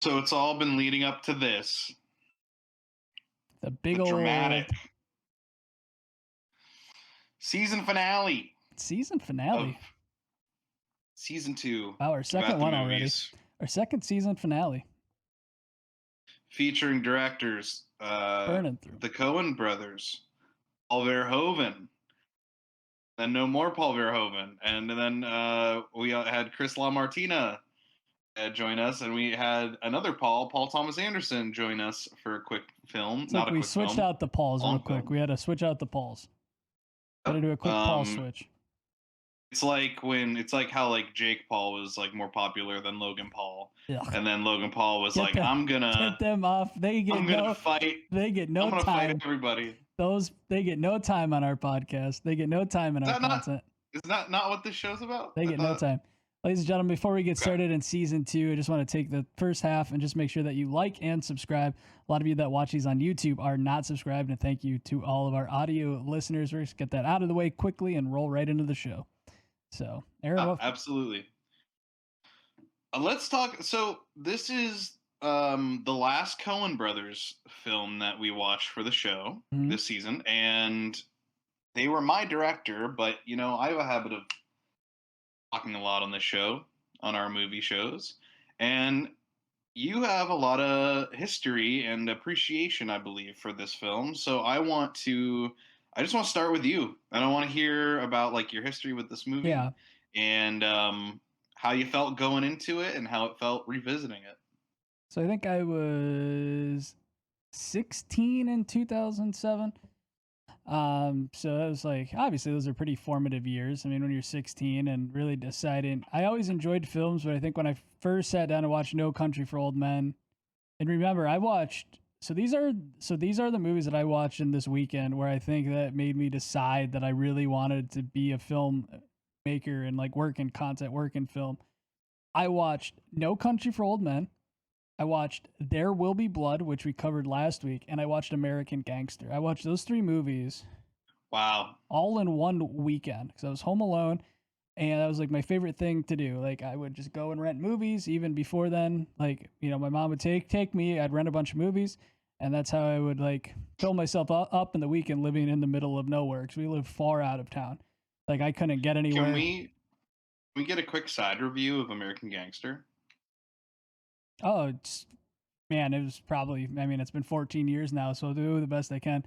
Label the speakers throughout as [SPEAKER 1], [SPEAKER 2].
[SPEAKER 1] So it's all been leading up to this,
[SPEAKER 2] The big
[SPEAKER 1] the dramatic
[SPEAKER 2] old
[SPEAKER 1] season finale
[SPEAKER 2] season
[SPEAKER 1] of
[SPEAKER 2] finale.
[SPEAKER 1] season two
[SPEAKER 2] Wow, our
[SPEAKER 1] of
[SPEAKER 2] second
[SPEAKER 1] At the
[SPEAKER 2] one already.
[SPEAKER 1] Movies,
[SPEAKER 2] Our second season finale.
[SPEAKER 1] featuring directors
[SPEAKER 2] Burning through.
[SPEAKER 1] the Coen brothers, Paul Verhoeven, then no more Paul Verhoeven, and then we had Chris LaMartina join us, and we had another Paul Thomas Anderson, join us for a quick film,
[SPEAKER 2] It's
[SPEAKER 1] not
[SPEAKER 2] like
[SPEAKER 1] a
[SPEAKER 2] we
[SPEAKER 1] quick
[SPEAKER 2] switched
[SPEAKER 1] film,
[SPEAKER 2] out the Pauls real
[SPEAKER 1] long
[SPEAKER 2] quick.
[SPEAKER 1] film.
[SPEAKER 2] We had to switch out the Pauls. Got to
[SPEAKER 1] Yep.
[SPEAKER 2] do a quick Paul switch.
[SPEAKER 1] It's like how like Jake Paul was like more popular than Logan Paul,
[SPEAKER 2] Ugh.
[SPEAKER 1] and then Logan Paul was
[SPEAKER 2] Get
[SPEAKER 1] like,
[SPEAKER 2] them, get them off. They get
[SPEAKER 1] I'm gonna
[SPEAKER 2] no,
[SPEAKER 1] fight,
[SPEAKER 2] they get no
[SPEAKER 1] I'm gonna fight
[SPEAKER 2] time.
[SPEAKER 1] everybody.
[SPEAKER 2] They get no time on our podcast. They get no time in
[SPEAKER 1] Is
[SPEAKER 2] our
[SPEAKER 1] that not
[SPEAKER 2] content.
[SPEAKER 1] is that not what this show's about?
[SPEAKER 2] They
[SPEAKER 1] I
[SPEAKER 2] get no
[SPEAKER 1] thought.
[SPEAKER 2] time. Ladies and gentlemen, before we get
[SPEAKER 1] Okay.
[SPEAKER 2] started in season 2, I just want to take the first half and just make sure that you like and subscribe. A lot of you that watch these on YouTube are not subscribed, and thank you to all of our audio listeners. We're just get that out of the way quickly and roll right into the show. So, Aaron,
[SPEAKER 1] Absolutely. Let's talk. So this is the last Coen brothers film that we watched for the show
[SPEAKER 2] Mhm.
[SPEAKER 1] this season, and they were my director. But I have a habit of talking a lot on this show, on our movie shows, and you have a lot of history and appreciation, I believe, for this film. So I just want to start with you, and I want to hear about like your history with this movie
[SPEAKER 2] Yeah.
[SPEAKER 1] and how you felt going into it and how it felt revisiting it.
[SPEAKER 2] So I think I was 16 in 2007. So that was like, obviously those are pretty formative years. I mean, when you're 16 and really deciding, I always enjoyed films, but I think when I first sat down to watch No Country for Old Men, and remember, I watched. So these are the movies that I watched in this weekend where I think that made me decide that I really wanted to be a film maker and like work in content, work in film. I watched No Country for Old Men. I watched There Will Be Blood, which we covered last week, and I watched American Gangster. I watched those 3 movies
[SPEAKER 1] Wow.
[SPEAKER 2] all in one weekend because I was home alone, and that was like my favorite thing to do. Like I would just go and rent movies. Even before then, like my mom would take me. I'd rent a bunch of movies, and that's how I would like fill myself up in the weekend, living in the middle of nowhere because we live far out of town. Like I couldn't get
[SPEAKER 1] Can
[SPEAKER 2] anywhere.
[SPEAKER 1] we get a quick side review of American Gangster?
[SPEAKER 2] Oh, man, it was probably. I mean, it's been 14 years now, so I'll do the best I can.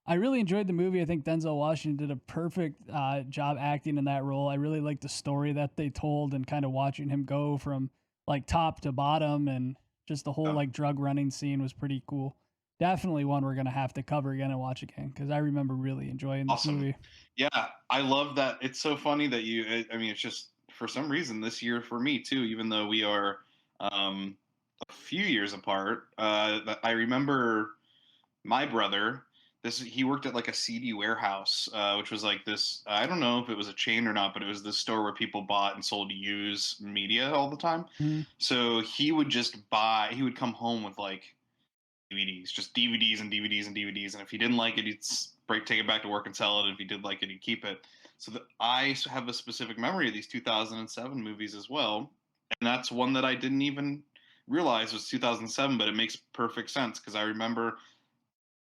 [SPEAKER 2] I really enjoyed the movie. I think Denzel Washington did a perfect job acting in that role. I really liked the story that they told and kind of watching him go from like top to bottom, and just the whole
[SPEAKER 1] Oh,
[SPEAKER 2] like drug running scene was pretty cool. Definitely one we're gonna have to cover again and watch again because I remember really enjoying this
[SPEAKER 1] awesome.
[SPEAKER 2] movie.
[SPEAKER 1] Yeah, I love that. It's so funny that I mean, it's just for some reason this year for me too, even though we are um, a few years apart. I remember my brother. He worked at like a CD warehouse, which was like this. I don't know if it was a chain or not, but it was this store where people bought and sold used media all the time.
[SPEAKER 2] Mhm.
[SPEAKER 1] So he would just buy. He would come home with like DVDs, just DVDs and DVDs and DVDs. And if he didn't like it, he'd take it back to work and sell it. And if he did like it, he'd keep it. So I have a specific memory of these 2007 movies as well, and that's one that I didn't even realize was 2007, but it makes perfect sense because I remember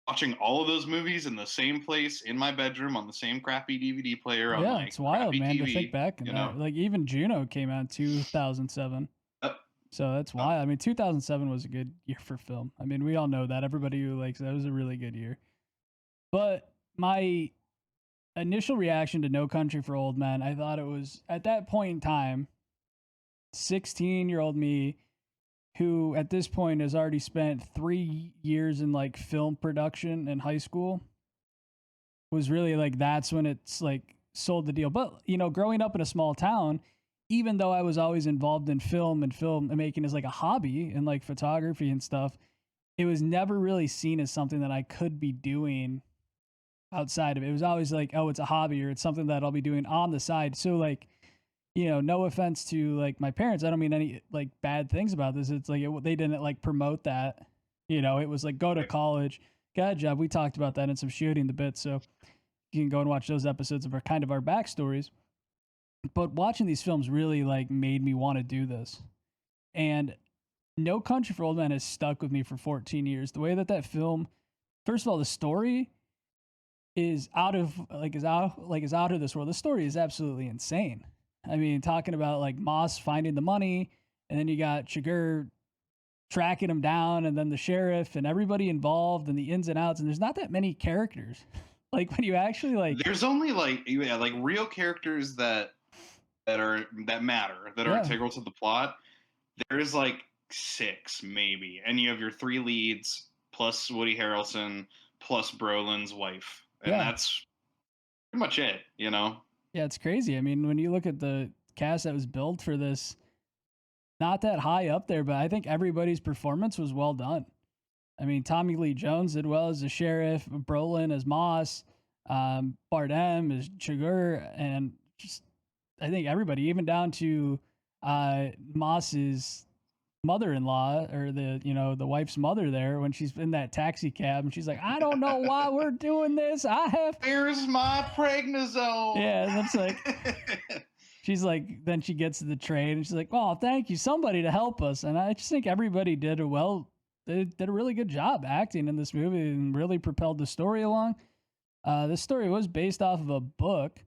[SPEAKER 1] watching all of those movies in the same place in my bedroom on the same crappy DVD player on
[SPEAKER 2] Yeah,
[SPEAKER 1] my
[SPEAKER 2] it's wild,
[SPEAKER 1] crappy
[SPEAKER 2] man, to think
[SPEAKER 1] TV.
[SPEAKER 2] back in that. Like even Juno came out in 2007.
[SPEAKER 1] Uh,
[SPEAKER 2] So that's
[SPEAKER 1] uh,
[SPEAKER 2] why. I mean, 2007 was a good year for film. I mean, we all know that. Everybody who likes that was a really good year. But my initial reaction to No Country for Old Men, I thought it was at that point in time, 16-year-old me, who at this point has already spent 3 years in like film production in high school, was really like that's when it's like sold the deal. But growing up in a small town, even though I was always involved in film and making as like a hobby and like photography and stuff, it was never really seen as something that I could be doing outside of it. It was always like, oh, it's a hobby or it's something that I'll be doing on the side. So like, no offense to like my parents, I don't mean any like bad things about this. It's like they didn't like promote that. It was like go to college, get a job. We talked about that in some shooting the bit. So you can go and watch those episodes of our kind of our backstories. But watching these films really like made me want to do this. And No Country for Old Men has stuck with me for 14 years. The way that that film, first of all, the story is out of is out of this world. The story is absolutely insane. I mean, talking about like Moss finding the money, and then you got Chigurh tracking him down, and then the sheriff and everybody involved and the ins and outs. And there's not that many characters. Like when you actually like,
[SPEAKER 1] There's only like, yeah, like real characters that matter, that are
[SPEAKER 2] yeah,
[SPEAKER 1] integral to the plot. There's like six maybe, and you have your three leads plus Woody Harrelson plus Brolin's wife, and
[SPEAKER 2] yeah,
[SPEAKER 1] that's pretty much it. You know,
[SPEAKER 2] yeah, it's crazy. I mean, when you look at the cast that was built for this, not that high up there, but I think everybody's performance was well done. I mean, Tommy Lee Jones did well as the sheriff, Brolin as Moss, Bardem as Chigurh, and just I think everybody, even down to Moss's mother-in-law or the wife's mother there when she's in that taxi cab and she's like, I don't know why we're doing this. I have
[SPEAKER 1] where's my prednisone?
[SPEAKER 2] yeah, and that's like she's like then she gets to the train and she's like, oh, thank you, somebody to help us. And I just think everybody did a really good job acting in this movie and really propelled the story along. This story was based off of a book,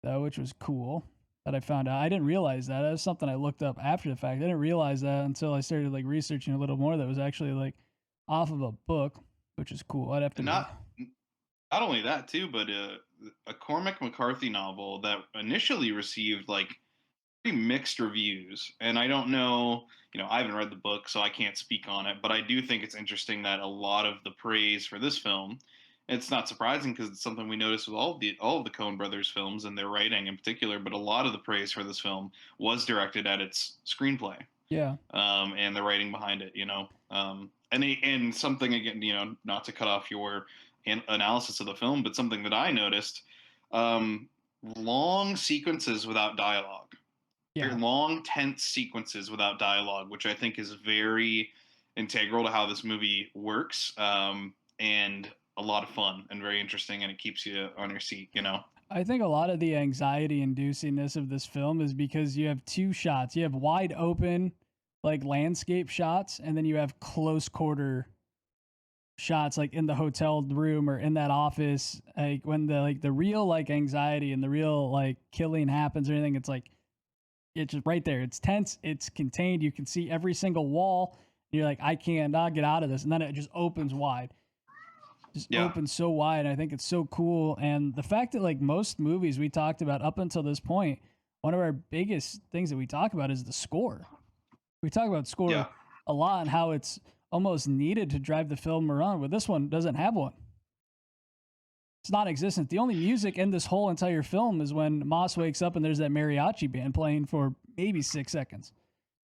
[SPEAKER 2] though, which was cool that I found out. I didn't realize that. That was something I looked up after the fact. I didn't realize that until I started like researching a little more. That was actually like off of a book, which is cool. I'd have to
[SPEAKER 1] And not only that too, but a Cormac McCarthy novel that initially received like pretty mixed reviews. And I don't know, I haven't read the book, so I can't speak on it. But I do think it's interesting that a lot of the praise for this film, it's not surprising because it's something we notice with all of the Coen brothers films and their writing in particular. But a lot of the praise for this film was directed at its screenplay,
[SPEAKER 2] yeah.
[SPEAKER 1] and the writing behind it. And something again, not to cut off your analysis of the film, but something that I noticed, um, long sequences without dialogue, very
[SPEAKER 2] Yeah.
[SPEAKER 1] long, tense sequences without dialogue, which I think is very integral to how this movie works, and a lot of fun and very interesting, and it keeps you on your seat.
[SPEAKER 2] I think a lot of the anxiety inducingness of this film is because you have two shots. You have wide open, like landscape shots, and then you have close quarter shots like in the hotel room or in that office, like when the real like anxiety and the real like killing happens or anything. It's just right there. It's tense, it's contained, you can see every single wall. You're like, I cannot get out of this, and then it just opens wide, just
[SPEAKER 1] Yeah,
[SPEAKER 2] opens so wide. And I think it's so cool. And the fact that like most movies we talked about up until this point, one of our biggest things that we talk about is the score. We talk about
[SPEAKER 1] yeah.
[SPEAKER 2] score a lot and how it's almost needed to drive the film around, but this one doesn't have one. It's non-existent. The only music in this whole entire film is when Moss wakes up and there's that mariachi band playing for maybe 6 seconds.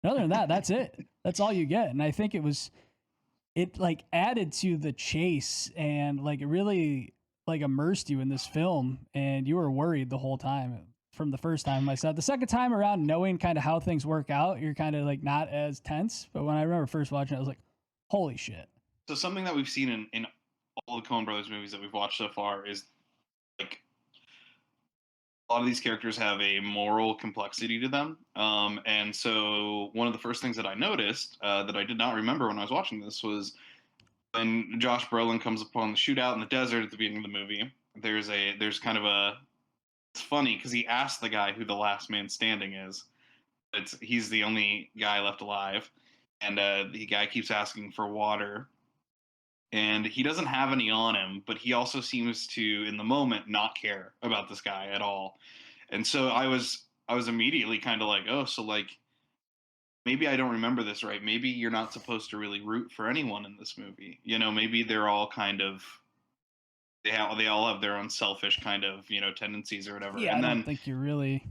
[SPEAKER 2] And other than that, that's it. That's all you get. And I think it like added to the chase and like it really like immersed you in this film, and you were worried the whole time from the first time I saw it. The second time around, knowing kind of how things work out, you're kind of like not as tense. But when I remember first watching it, I was like, holy shit.
[SPEAKER 1] So something that we've seen in all the Coen Brothers movies that we've watched so far is like a lot of these characters have a moral complexity to them. And so one of the first things that I noticed, that I did not remember when I was watching this, was when Josh Brolin comes upon the shootout in the desert at the beginning of the movie. There's kind of it's funny because he asked the guy who the last man standing is. He's the only guy left alive, and the guy keeps asking for water, and he doesn't have any on him, but he also seems to, in the moment, not care about this guy at all. And so I was immediately kind of like, oh, so like maybe I don't remember this right. Maybe you're not supposed to really root for anyone in this movie. Maybe they're all kind of they all have their own selfish kind of tendencies or whatever.
[SPEAKER 2] Yeah, I
[SPEAKER 1] And
[SPEAKER 2] don't
[SPEAKER 1] then
[SPEAKER 2] think you really.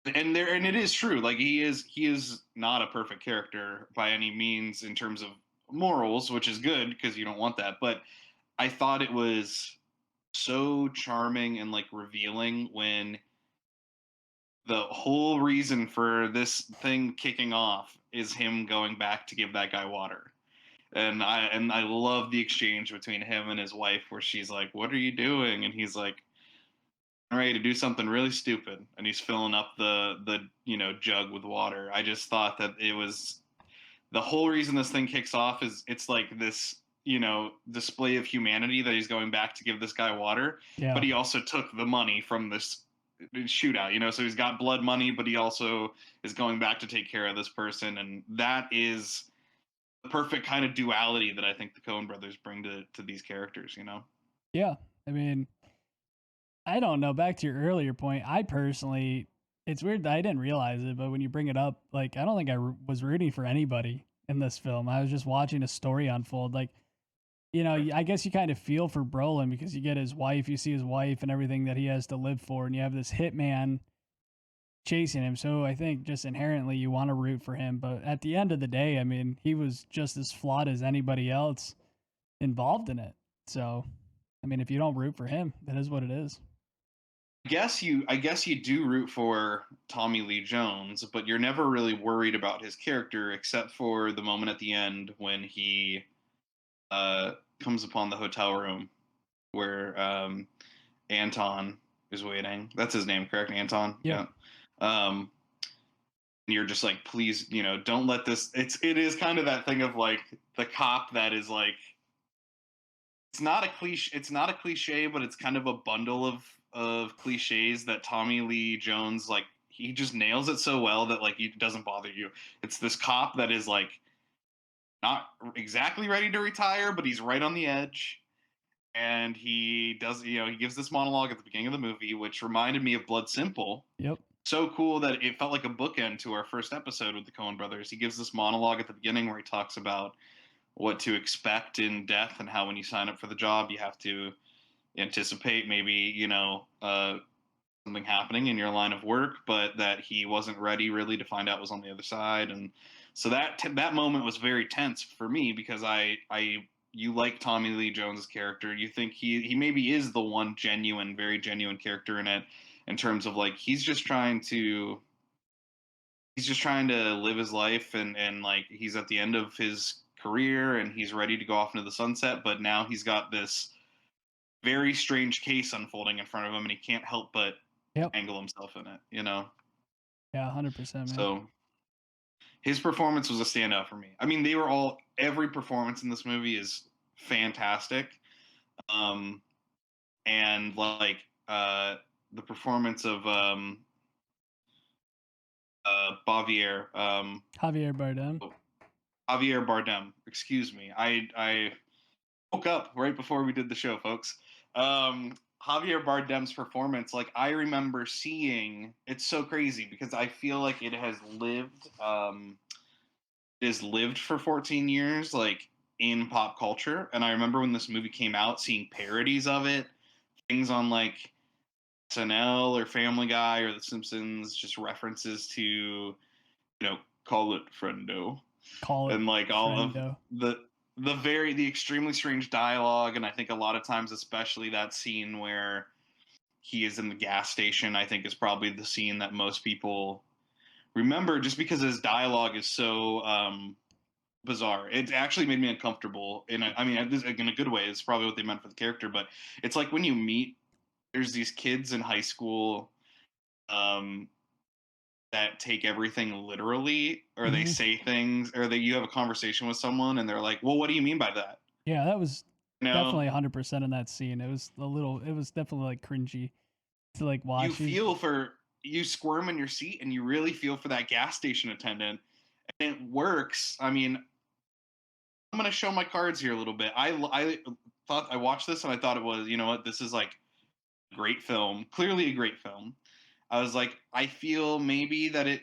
[SPEAKER 1] and it is true. Like he is not a perfect character by any means in terms of morals, which is good because you don't want that. But I thought it was so charming and like revealing when the whole reason for this thing kicking off is him going back to give that guy water. And I love the exchange between him and his wife where she's like, "What are you doing?" And he's like, ready to do something really stupid, and he's filling up the jug with water. I just thought that it was the whole reason this thing kicks off is it's like this display of humanity that he's going back to give this guy water,
[SPEAKER 2] Yeah.
[SPEAKER 1] but he also took the money from this shootout, so he's got blood money, but he also is going back to take care of this person, and that is the perfect kind of duality that I think the Coen brothers bring to these characters.
[SPEAKER 2] Yeah. I mean, I don't know. Back to your earlier point, I personally, it's weird that I didn't realize it, but when you bring it up, like, I don't think was rooting for anybody in this film. I was just watching a story unfold. Like, I guess you kind of feel for Brolin because you get his wife, you see his wife and everything that he has to live for, and you have this hitman chasing him. So I think just inherently you want to root for him. But at the end of the day, I mean, he was just as flawed as anybody else involved in it. So, I mean, if you don't root for him, that is what it is.
[SPEAKER 1] I guess you do root for Tommy Lee Jones, but you're never really worried about his character except for the moment at the end when he uh, comes upon the hotel room where Anton is waiting. That's his name, correct? Anton.
[SPEAKER 2] Yep.
[SPEAKER 1] Yeah. Um, and you're just like, please, don't let this. It is kind of that thing of like the cop that is like, it's not a cliche. It's not a cliche, but it's kind of a bundle of cliches that Tommy Lee Jones, like, he just nails it so well that like it doesn't bother you. It's this cop that is like not exactly ready to retire, but he's right on the edge. And he gives this monologue at the beginning of the movie, which reminded me of Blood Simple.
[SPEAKER 2] Yep.
[SPEAKER 1] So cool that it felt like a bookend to our first episode with the Coen brothers. He gives this monologue at the beginning where he talks about what to expect in death and how when you sign up for the job, you have to anticipate maybe, something happening in your line of work, but that he wasn't ready really to find out was on the other side. And so that moment was very tense for me because you like Tommy Lee Jones's character. You think he maybe is the one very genuine character in it, in terms of like he's just trying to live his life, and like he's at the end of his career and he's ready to go off into the sunset, but now he's got this very strange case unfolding in front of him and he can't help but
[SPEAKER 2] Yep.
[SPEAKER 1] angle himself in it.
[SPEAKER 2] Yeah, 100%, man.
[SPEAKER 1] So his performance was a standout for me. I mean, every performance in this movie is fantastic. Um, and like the performance of Bavier,
[SPEAKER 2] Javier Bardem.
[SPEAKER 1] Javier Bardem. Excuse me. I woke up right before we did the show, folks. Javier Bardem's performance, like I remember seeing, it's so crazy because I feel like it has lived for 14 years, like in pop culture. And I remember when this movie came out, seeing parodies of it, things on like SNL or Family Guy or The Simpsons, just references to, call it friendo,
[SPEAKER 2] Call it
[SPEAKER 1] and like all of
[SPEAKER 2] friendo.
[SPEAKER 1] the extremely strange dialogue. And I think a lot of times, especially that scene where he is in the gas station, I think is probably the scene that most people remember just because his dialogue is so bizarre. It actually made me uncomfortable. I mean, in a good way. It's probably what they meant for the character, but it's like when you meet, there's these kids in high school um, that take everything literally, or they
[SPEAKER 2] Hmm.
[SPEAKER 1] say things, or you have a conversation with someone and they're like, well, what do you mean by that?
[SPEAKER 2] Yeah, that was
[SPEAKER 1] You know,
[SPEAKER 2] definitely 100% in that scene. It was definitely like cringy to like
[SPEAKER 1] you
[SPEAKER 2] watch.
[SPEAKER 1] feel for, you squirm in your seat and you really feel for that gas station attendant. And it works. I mean, I'm going to show my cards here a little bit. I thought I watched this and I thought it was, you know what, this is like a great film, clearly a great film. I was like, I feel maybe that it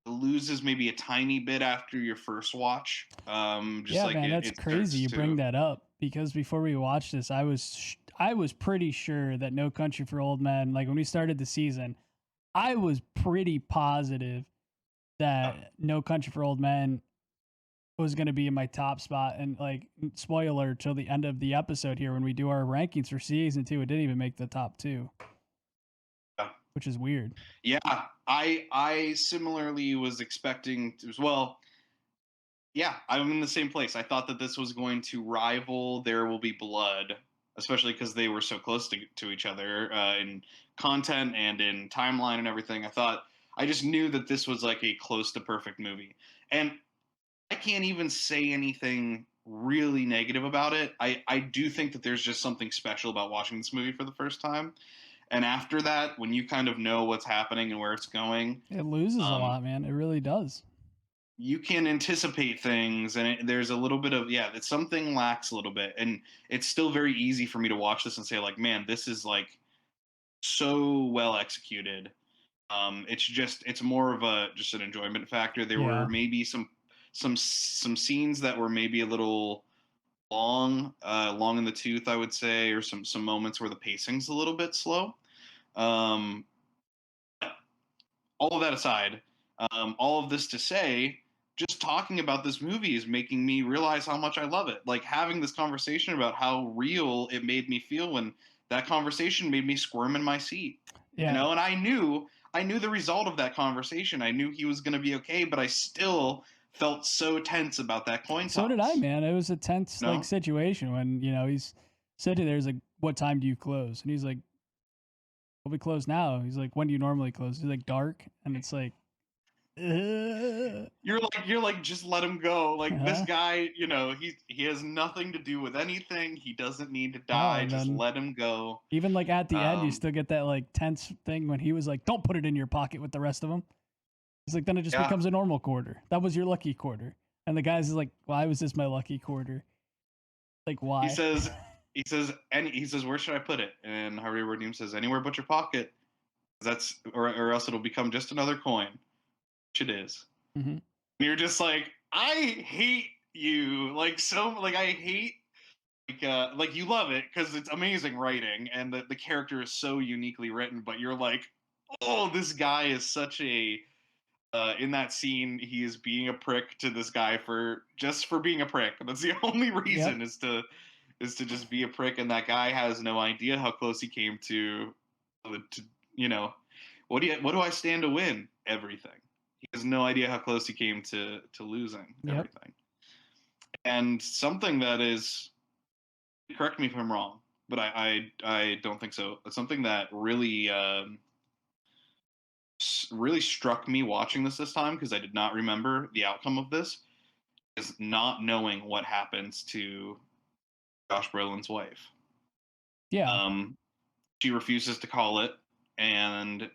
[SPEAKER 1] loses maybe a tiny bit after your first watch. Just
[SPEAKER 2] Yeah,
[SPEAKER 1] like
[SPEAKER 2] man, that's
[SPEAKER 1] it
[SPEAKER 2] crazy
[SPEAKER 1] starts
[SPEAKER 2] you bring
[SPEAKER 1] to.
[SPEAKER 2] that up because before we watched this, I was pretty sure that No Country for Old Men, like when we started the season, I was pretty positive that No Country for Old Men was going to be in my top spot. And like, spoiler till the end of the episode here, when we do our rankings for season 2, it didn't even make the top 2, which is weird.
[SPEAKER 1] Yeah, I similarly was expecting to, as well. Yeah, I'm in the same place. I thought that this was going to rival There Will Be Blood especially because they were so close to each other in content and in timeline and everything. I just knew that this was like a close to perfect movie, and I can't even say anything really negative about it. I do think that there's just something special about watching this movie for the first time, and after that, when you kind of know what's happening and where it's going,
[SPEAKER 2] It loses a
[SPEAKER 1] um,
[SPEAKER 2] lot, man. It really does.
[SPEAKER 1] you can anticipate things, and there's a little bit of that something lacks a little bit, and it's still very easy for me to watch this and say like, man, this is like so well executed. It's more of a just an enjoyment factor. There were
[SPEAKER 2] Yeah.
[SPEAKER 1] maybe some scenes that were maybe a little long in the tooth, I would say, or some moments where the pacing's a little bit slow. Um, all of that aside, all of this to say, just talking about this movie is making me realize how much I love it. Like having this conversation about how real it made me feel when that conversation made me squirm in my seat.
[SPEAKER 2] Yeah.
[SPEAKER 1] And I knew the result of that conversation. I knew he was going to be okay, but I still felt so tense about that coin
[SPEAKER 2] So did I,
[SPEAKER 1] toss.
[SPEAKER 2] man. It was a tense like
[SPEAKER 1] No,
[SPEAKER 2] situation when, he's sitting there, he's like, what time do you close? And he's like, well, we close now. He's like, when do you normally close? He's like, dark. And it's like,
[SPEAKER 1] you're like just let him go. Like this
[SPEAKER 2] huh?
[SPEAKER 1] guy, he has nothing to do with anything. He doesn't need to
[SPEAKER 2] No,
[SPEAKER 1] die.
[SPEAKER 2] and
[SPEAKER 1] Just
[SPEAKER 2] then
[SPEAKER 1] let him go.
[SPEAKER 2] even like at the end, you
[SPEAKER 1] Um,
[SPEAKER 2] still get that like tense thing when he was like, don't put it in your pocket with the rest of them. He's like, then it just
[SPEAKER 1] yeah,
[SPEAKER 2] becomes a normal quarter. That was your lucky quarter. And the guy's is like, why was this my lucky quarter? Like,
[SPEAKER 1] he
[SPEAKER 2] why?
[SPEAKER 1] says he says where should I put it? And Harvey Wardem says anywhere but your pocket. That's or else it'll become just another coin, which it is.
[SPEAKER 2] Hmm.
[SPEAKER 1] And you're just like, I hate you, like so, like I hate like you love it because it's amazing writing and the character is so uniquely written, but you're like, oh, this guy is such a in that scene he is being a prick to this guy for being a prick. That's the only
[SPEAKER 2] Yep.
[SPEAKER 1] reason is to just be a prick, and that guy has no idea how close he came to you know what do I stand to win? Everything. He has no idea how close he came to losing
[SPEAKER 2] Yep.
[SPEAKER 1] everything. And something that is, correct me if I'm wrong, but I don't think so. It's something that really struck me watching this time because I did not remember the outcome of this is not knowing what happens to Josh Brolin's wife.
[SPEAKER 2] Yeah.
[SPEAKER 1] Um, she refuses to call it and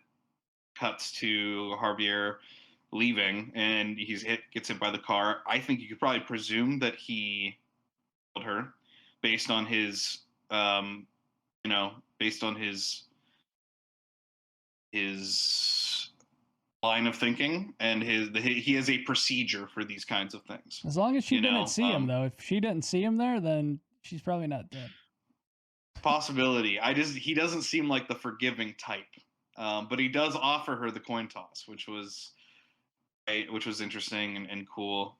[SPEAKER 1] cuts to Javier leaving, and gets hit by the car. I think you could probably presume that he killed her based on his um, based on his line of thinking and he has a procedure for these kinds of things.
[SPEAKER 2] As long as she
[SPEAKER 1] You
[SPEAKER 2] didn't
[SPEAKER 1] know,
[SPEAKER 2] see him, though. If she didn't see him there, then she's probably not dead.
[SPEAKER 1] possibility. He doesn't seem like the forgiving type, but he does offer her the coin toss, which was interesting and cool.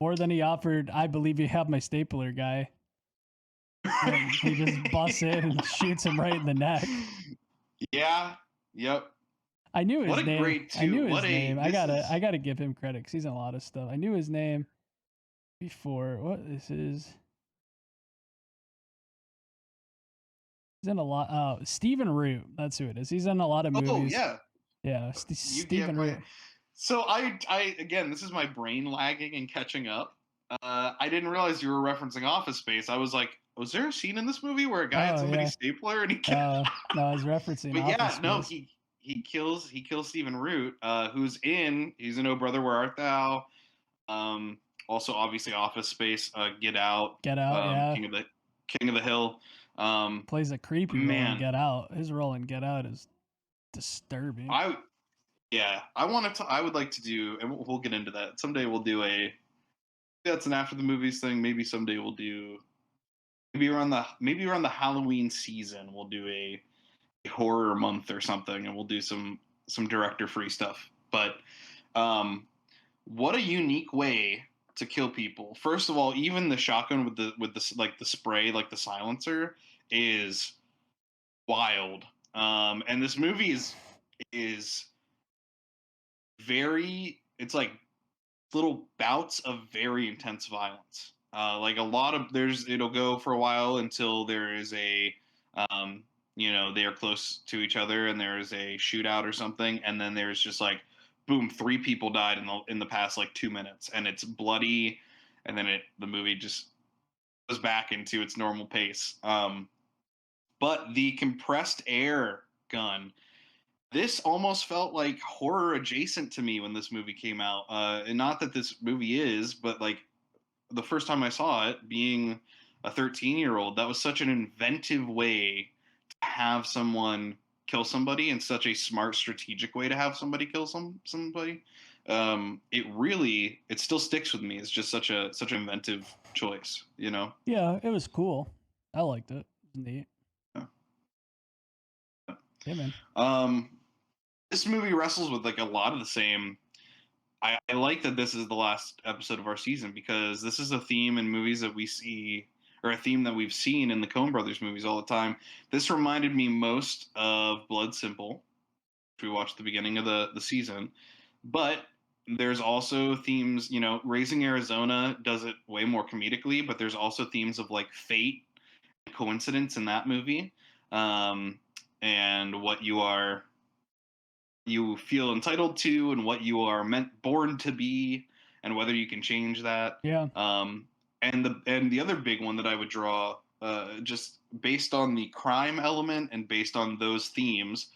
[SPEAKER 2] More than he offered, I believe you have my stapler guy. When he just busts in and shoots him right in the neck.
[SPEAKER 1] Yeah. Yep.
[SPEAKER 2] I knew
[SPEAKER 1] What
[SPEAKER 2] his
[SPEAKER 1] a
[SPEAKER 2] name.
[SPEAKER 1] great two. What a
[SPEAKER 2] I
[SPEAKER 1] this
[SPEAKER 2] gotta
[SPEAKER 1] is.
[SPEAKER 2] I gotta give him credit because he's in a lot of stuff. I knew his name before. What this is? He's in a lot. Oh, Stephen Root. That's who it is. He's in a lot of
[SPEAKER 1] Oh
[SPEAKER 2] movies.
[SPEAKER 1] yeah.
[SPEAKER 2] Yeah,
[SPEAKER 1] You get
[SPEAKER 2] Stephen
[SPEAKER 1] my.
[SPEAKER 2] Root.
[SPEAKER 1] So I again, this is my brain lagging and catching up. I didn't realize you were referencing Office Space. I was like, was there a scene in this movie where a guy had
[SPEAKER 2] Oh
[SPEAKER 1] somebody's
[SPEAKER 2] yeah.
[SPEAKER 1] stapler and he?
[SPEAKER 2] No, I was referencing
[SPEAKER 1] But
[SPEAKER 2] Office
[SPEAKER 1] yeah, no,
[SPEAKER 2] Space.
[SPEAKER 1] he kills Stephen Root, he's in Oh Brother Where Art Thou. Um, Also obviously Office Space, Get Out,
[SPEAKER 2] Get Out. Yeah,
[SPEAKER 1] King of the Hill. Um,
[SPEAKER 2] plays a creepy role in
[SPEAKER 1] man,
[SPEAKER 2] Get Out. His role in Get Out is disturbing.
[SPEAKER 1] I yeah, I would like to do, and we'll get into that someday. We'll do that's an after the movies thing. Maybe someday we'll do maybe around the Halloween season we'll do a horror month or something, and we'll do some director free stuff. But um, what a unique way to kill people. First of all, even the shotgun with the like the spray, like the silencer, is wild. And this movie is very, it's like little bouts of very intense violence. Like a lot of it'll go for a while until there is they are close to each other and there's a shootout or something, and then there's just like, boom, 3 people died in the past like 2 minutes, and it's bloody, and then the movie just goes back into its normal pace. But the compressed air gun, this almost felt like horror adjacent to me when this movie came out. And not that this movie is, but like the first time I saw it, being a 13-year-old, that was such an inventive way to have someone kill somebody, and such a smart, strategic way to have somebody kill somebody. It still sticks with me. It's just such an inventive choice, you know.
[SPEAKER 2] Yeah, it was cool. I liked it. It was neat. Yeah, man.
[SPEAKER 1] This movie wrestles with like a lot of the same. I like that this is the last episode of our season, because this is a theme in movies that we see, or a theme that we've seen in the Coen Brothers movies all the time. This reminded me most of Blood Simple, which we watched at the beginning of the season. But there's also themes, Raising Arizona does it way more comedically, but there's also themes of like fate and coincidence in that movie. And what you feel entitled to, and what you are born to be, and whether you can change that.
[SPEAKER 2] Yeah.
[SPEAKER 1] And the other big one that I would draw, just based on the crime element and based on those themes,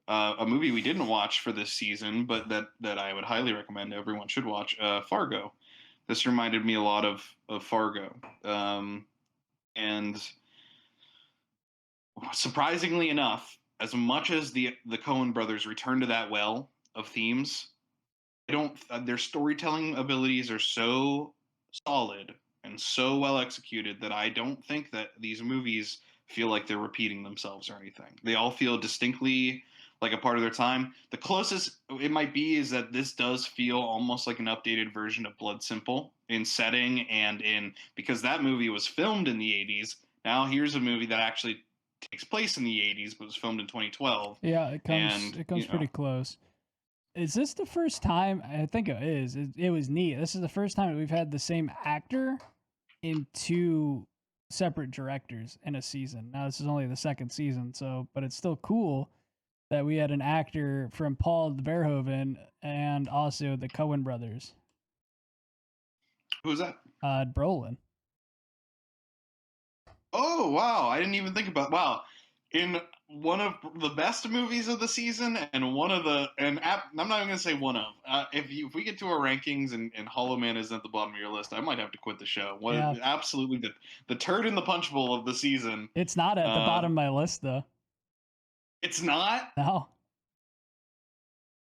[SPEAKER 1] a movie we didn't watch for this season, but that I would highly recommend everyone should watch, Fargo. This reminded me a lot of Fargo. And surprisingly enough, as much as the Coen brothers return to that well of themes, their storytelling abilities are so solid and so well executed that I don't think that these movies feel like they're repeating themselves or anything. They all feel distinctly like a part of their time. The closest it might be is that this does feel almost like an updated version of Blood Simple in setting and because that movie was filmed in the 80s. Now here's a movie that actually takes place in the 80s but was filmed in 2012.
[SPEAKER 2] Yeah, it comes pretty close. Is this the first time? I think it is. It was neat. This is the first time that we've had the same actor in 2 separate directors in a season. Now this is only the second season, but it's still cool that we had an actor from Paul Verhoeven and also the Coen brothers.
[SPEAKER 1] Who was that?
[SPEAKER 2] Brolin.
[SPEAKER 1] Oh wow! I didn't even think about in one of the best movies of the season, and I'm not even going to say one of. If we get to our rankings and Hollow Man isn't at the bottom of your list, I might have to quit the show. Absolutely the turd in the punch bowl of the season.
[SPEAKER 2] It's not at the bottom of my list though.
[SPEAKER 1] It's not?
[SPEAKER 2] No.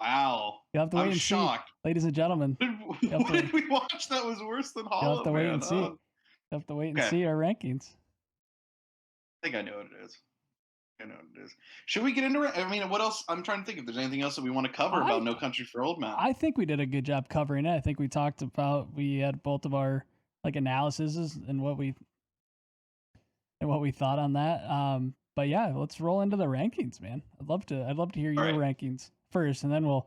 [SPEAKER 1] Wow.
[SPEAKER 2] You'll have to wait and
[SPEAKER 1] shocked.
[SPEAKER 2] See, ladies and gentlemen.
[SPEAKER 1] What did we watch that was worse than Hollow Man?
[SPEAKER 2] You'll have to wait and see. You'll have to wait and see our rankings.
[SPEAKER 1] I think I know what it is. Should we get into it? I mean, what else? I'm trying to think if there's anything else that we want to cover about No Country for Old Men.
[SPEAKER 2] I think we did a good job covering it. I think we talked about, we had both of our like analyses and what we thought on that. But yeah, let's roll into the rankings, man. I'd love to hear your rankings first, and then we'll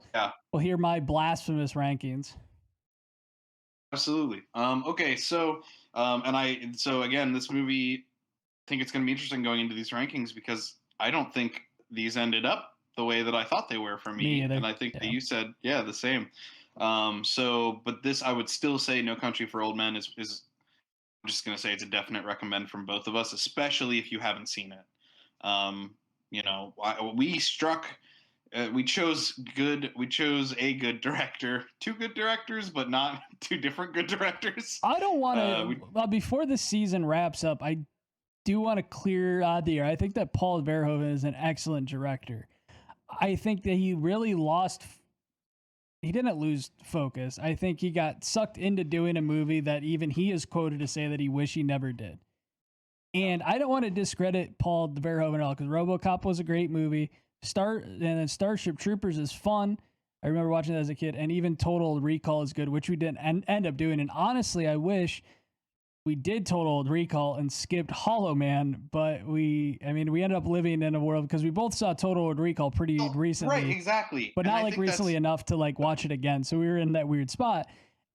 [SPEAKER 2] hear my blasphemous rankings.
[SPEAKER 1] Absolutely. Okay, so again, this movie, I think it's going to be interesting going into these rankings, because I don't think these ended up the way that I thought they were for me, and I think that you said the same. But this, I would still say No Country for Old Men is I'm just going to say it's a definite recommend from both of us, especially if you haven't seen it. We chose a good director, 2 good directors, but not 2 different good directors.
[SPEAKER 2] I don't want to, before the season wraps up, I do want to clear out the air. I think that Paul Verhoeven is an excellent director. I think that he really he didn't lose focus. I think he got sucked into doing a movie that even he is quoted to say that he wish he never did. And I don't want to discredit Paul Verhoeven at all, because RoboCop was a great movie. Starship Troopers is fun. I remember watching that as a kid, and even Total Recall is good, which we didn't end up doing. And honestly, I wish we did Total Recall and skipped Hollow Man, but we ended up living in a world, because we both saw Total Recall pretty recently.
[SPEAKER 1] Right, exactly.
[SPEAKER 2] But not like recently enough to like watch it again. So we were in that weird spot.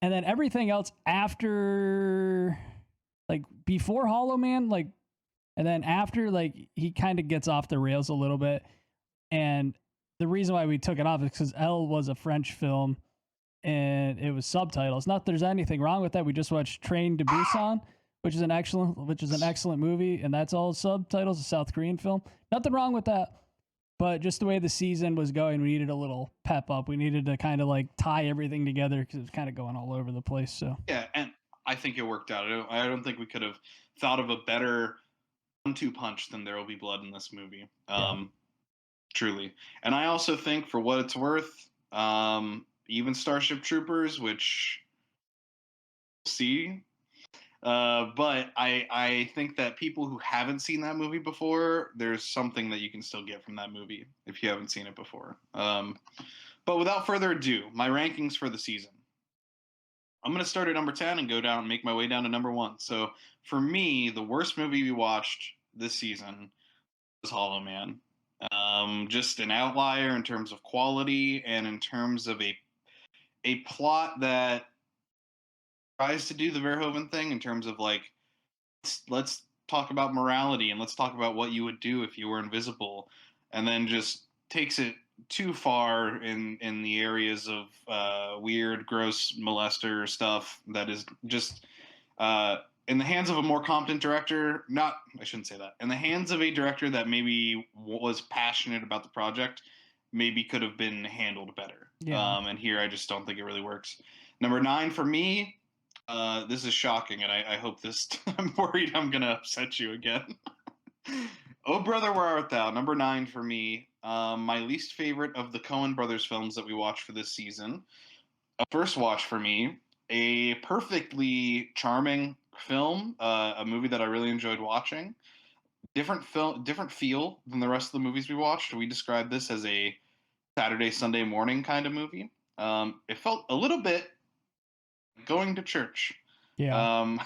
[SPEAKER 2] And then everything else after like before Hollow Man, like, and then after, like, he kind of gets off the rails a little bit. And the reason why we took it off is because L was a French film and it was subtitles. Not that there's anything wrong with that. We just watched Train to Busan, which is an excellent movie, and that's all subtitles. A South Korean film. Nothing wrong with that. But just the way the season was going, we needed a little pep up. We needed to kind of like tie everything together because it was kind of going all over the place. So
[SPEAKER 1] Yeah, and I think it worked out. I don't think we could have thought of a better 1-2 punch than There Will Be Blood in this movie.
[SPEAKER 2] yeah,
[SPEAKER 1] Truly. And I also think, for what it's worth, even Starship Troopers, which we'll see. But I think that people who haven't seen that movie before, there's something that you can still get from that movie if you haven't seen it before. But without further ado, my rankings for the season. I'm going to start at number 10 and go down and make my way down to number 1. So for me, the worst movie we watched this season was Hollow Man. Just an outlier in terms of quality and in terms of a plot that tries to do the Verhoeven thing in terms of like, let's talk about morality and let's talk about what you would do if you were invisible, and then just takes it too far in the areas of weird, gross molester stuff that is just in the hands of a more competent director. Not, I shouldn't say that. In the hands of a director that maybe was passionate about the project, maybe could have been handled better.
[SPEAKER 2] yeah.
[SPEAKER 1] And here, I just don't think it really works. Number 9 for me. This is shocking, and I hope this. I'm worried I'm gonna upset you again. Oh, Brother, Where Art Thou? Number 9 for me. My least favorite of the Coen brothers films that we watched for this season. A first watch for me. A perfectly charming film. A movie that I really enjoyed watching. Different film, different feel than the rest of the movies we watched. We described this as a Saturday, Sunday morning kind of movie. It felt a little bit going to church.
[SPEAKER 2] Yeah.
[SPEAKER 1] Um,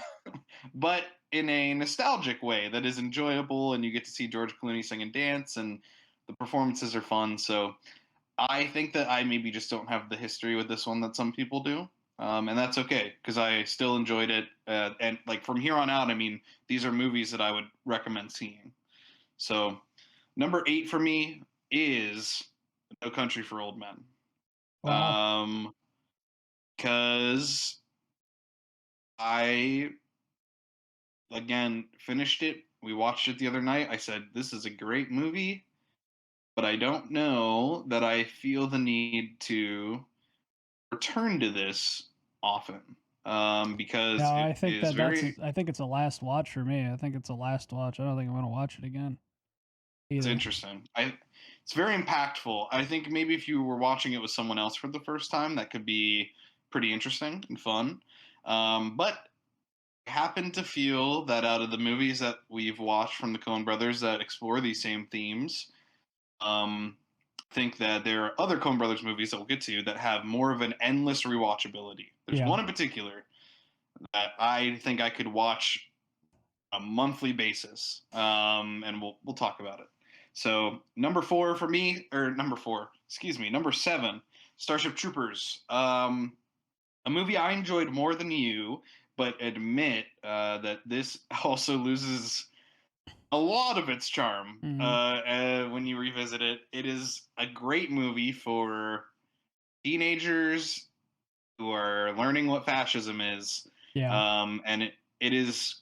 [SPEAKER 1] but in a nostalgic way that is enjoyable, and you get to see George Clooney sing and dance, and the performances are fun. So I think that I maybe just don't have the history with this one that some people do. And that's okay because I still enjoyed it. And like from here on out, I mean, these are movies that I would recommend seeing. So number 8 for me is No Country for Old Men.
[SPEAKER 2] Wow.
[SPEAKER 1] Because I again finished it. We watched it the other night. I said, this is a great movie, but I don't know that I feel the need to return to this often, because
[SPEAKER 2] No,
[SPEAKER 1] it
[SPEAKER 2] I think
[SPEAKER 1] is
[SPEAKER 2] that that's.
[SPEAKER 1] very.
[SPEAKER 2] I think it's a last watch for me. I think it's a last watch. I don't think I want to watch it again
[SPEAKER 1] It's
[SPEAKER 2] either.
[SPEAKER 1] interesting. It's very impactful. I think maybe if you were watching it with someone else for the first time, that could be pretty interesting and fun. But I happen to feel that out of the movies that we've watched from the Coen brothers that explore these same themes, think that there are other Coen brothers movies that we'll get to that have more of an endless rewatchability. There's
[SPEAKER 2] Yeah.
[SPEAKER 1] one in particular that I think I could watch on a monthly basis, and we'll talk about it. So number 4 for me, or number 4, excuse me, number 7, Starship Troopers. A movie I enjoyed more than you, but admit that this also loses a lot of its charm
[SPEAKER 2] Hmm.
[SPEAKER 1] when you revisit it. It is a great movie for teenagers who are learning what fascism is,
[SPEAKER 2] Yeah.
[SPEAKER 1] and it is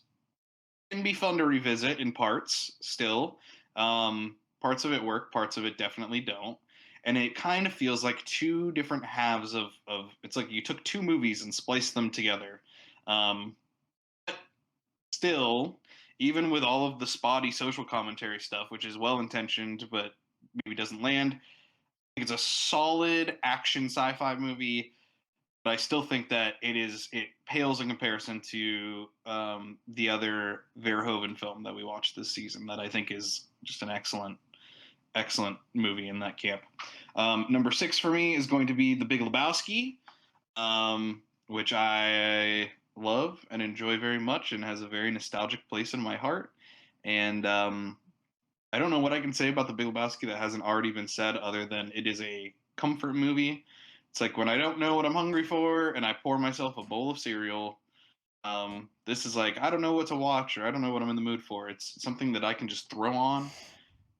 [SPEAKER 1] can be fun to revisit in parts still. Parts of it work, parts of it definitely don't. And it kind of feels like two different halves of it's like you took two movies and spliced them together. Um, Still, even with all of the spotty social commentary stuff, which is well intentioned but maybe doesn't land, I think it's a solid action sci-fi movie. But I still think that it pales in comparison to the other Verhoeven film that we watched this season that I think is just an excellent movie in that camp. Number 6 for me is going to be The Big Lebowski, which I love and enjoy very much and has a very nostalgic place in my heart. And I don't know what I can say about The Big Lebowski that hasn't already been said, other than it is a comfort movie. It's like when I don't know what I'm hungry for and I pour myself a bowl of cereal, This is like I don't know what to watch or I don't know what I'm in the mood for. It's something that I can just throw on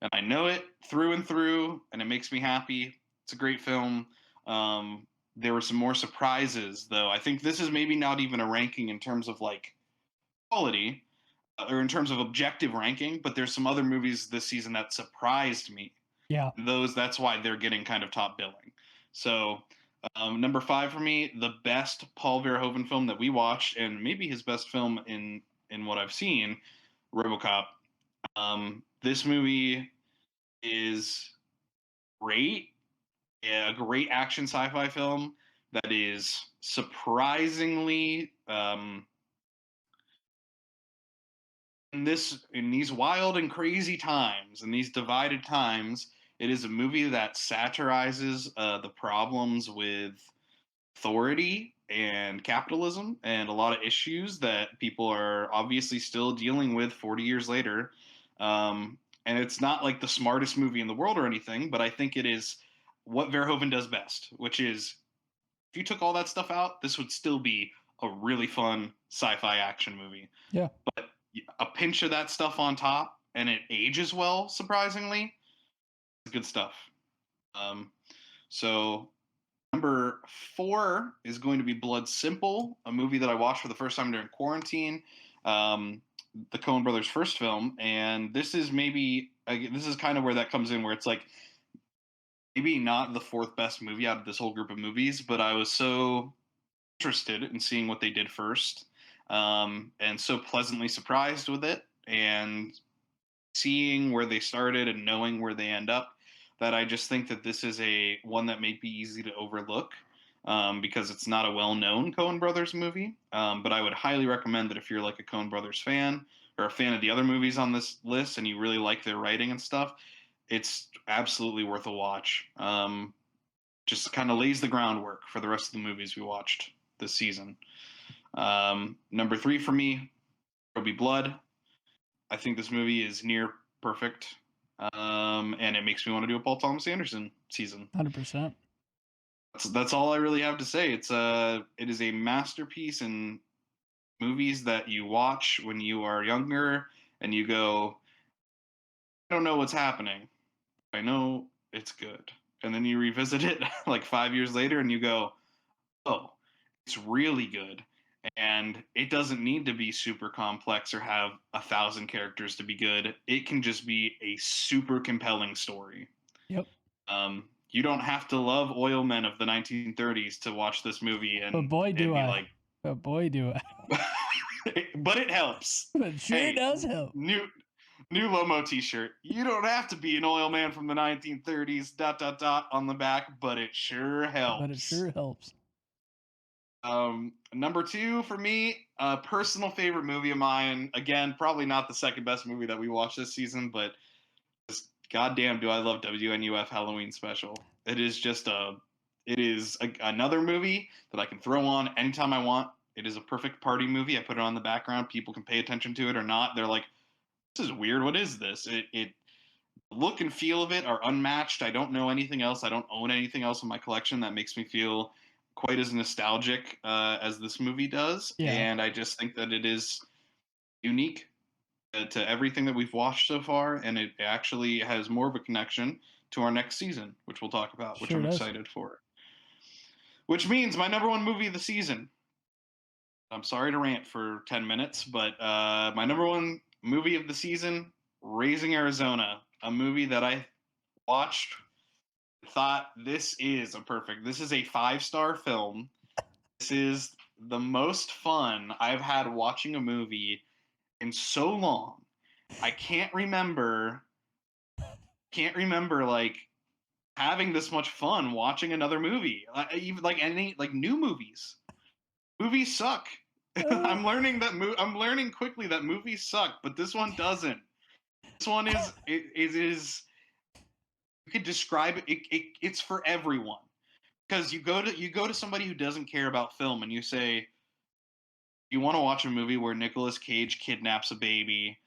[SPEAKER 1] and I know it through and through, and it makes me happy. It's a great film. There were some more surprises, though. I think this is maybe not even a ranking in terms of like quality or in terms of objective ranking, but there's some other movies this season that surprised me.
[SPEAKER 2] Yeah.
[SPEAKER 1] That's why they're getting kind of top billing. So number 5 for me, the best Paul Verhoeven film that we watched, and maybe his best film in what I've seen, RoboCop. This movie is great, a great action sci-fi film that is surprisingly in these wild and crazy times, in these divided times, it is a movie that satirizes the problems with authority and capitalism and a lot of issues that people are obviously still dealing with 40 years later. And it's not like the smartest movie in the world or anything, but I think it is what Verhoeven does best, which is if you took all that stuff out, this would still be a really fun sci-fi action movie.
[SPEAKER 2] Yeah.
[SPEAKER 1] But a pinch of that stuff on top, and it ages well, surprisingly. It's good stuff. Um, so number 4 is going to be Blood Simple, a movie that I watched for the first time during quarantine. The Coen brothers' first film, and this is this is kind of where that comes in, where it's like maybe not the 4th best movie out of this whole group of movies, but I was so interested in seeing what they did first, and so pleasantly surprised with it, and seeing where they started and knowing where they end up, that I just think that this is a one that may be easy to overlook. Because it's not a well-known Coen Brothers movie, but I would highly recommend that if you're like a Coen Brothers fan or a fan of the other movies on this list and you really like their writing and stuff, it's absolutely worth a watch. Just kind of lays the groundwork for the rest of the movies we watched this season. Number 3 for me, Ruby Blood. I think this movie is near perfect, and it makes me want to do a Paul Thomas Anderson season.
[SPEAKER 2] 100%.
[SPEAKER 1] That's all I really have to say. It is a masterpiece in movies that you watch when you are younger and you go, I don't know what's happening. I know it's good. And then you revisit it like 5 years later and you go, oh, it's really good. And it doesn't need to be super complex or have 1,000 characters to be good. It can just be a super compelling story.
[SPEAKER 2] Yep.
[SPEAKER 1] You don't have to love oil men of the 1930s to watch this movie
[SPEAKER 2] But boy,
[SPEAKER 1] and
[SPEAKER 2] do
[SPEAKER 1] be
[SPEAKER 2] I.
[SPEAKER 1] like,
[SPEAKER 2] But boy, do I.
[SPEAKER 1] but it helps.
[SPEAKER 2] It sure
[SPEAKER 1] Hey,
[SPEAKER 2] does help.
[SPEAKER 1] new Lomo T-shirt. You don't have to be an oil man from the 1930s. ... On the back, but it sure helps.
[SPEAKER 2] But it sure helps.
[SPEAKER 1] Number 2 for me, a personal favorite movie of mine. Again, probably not the second best movie that we watched this season, but just goddamn, do I love WNUF Halloween Special. It is another movie that I can throw on anytime I want. It is a perfect party movie. I put it on the background. People can pay attention to it or not. They're like, this is weird. What is this? Look and feel of it are unmatched. I don't know anything else. I don't own anything else in my collection that makes me feel quite as nostalgic as this movie does.
[SPEAKER 2] Yeah.
[SPEAKER 1] And I just think that it is unique to everything that we've watched so far, and it actually has more of a connection to our next season, which we'll talk about, which
[SPEAKER 2] Sure
[SPEAKER 1] I'm
[SPEAKER 2] does.
[SPEAKER 1] excited for. Which means my number 1 movie of the season. I'm sorry to rant for 10 minutes, but my number 1 movie of the season, Raising Arizona, a movie that I watched, thought this is a 5-star film. This is the most fun I've had watching a movie in so long. I can't remember like having this much fun watching another movie. Even like any like new movies. Movies suck. I'm learning quickly that movies suck, but this one doesn't. This one is you could describe it's for everyone. Because you go to somebody who doesn't care about film and you say you want to watch a movie where Nicolas Cage kidnaps a baby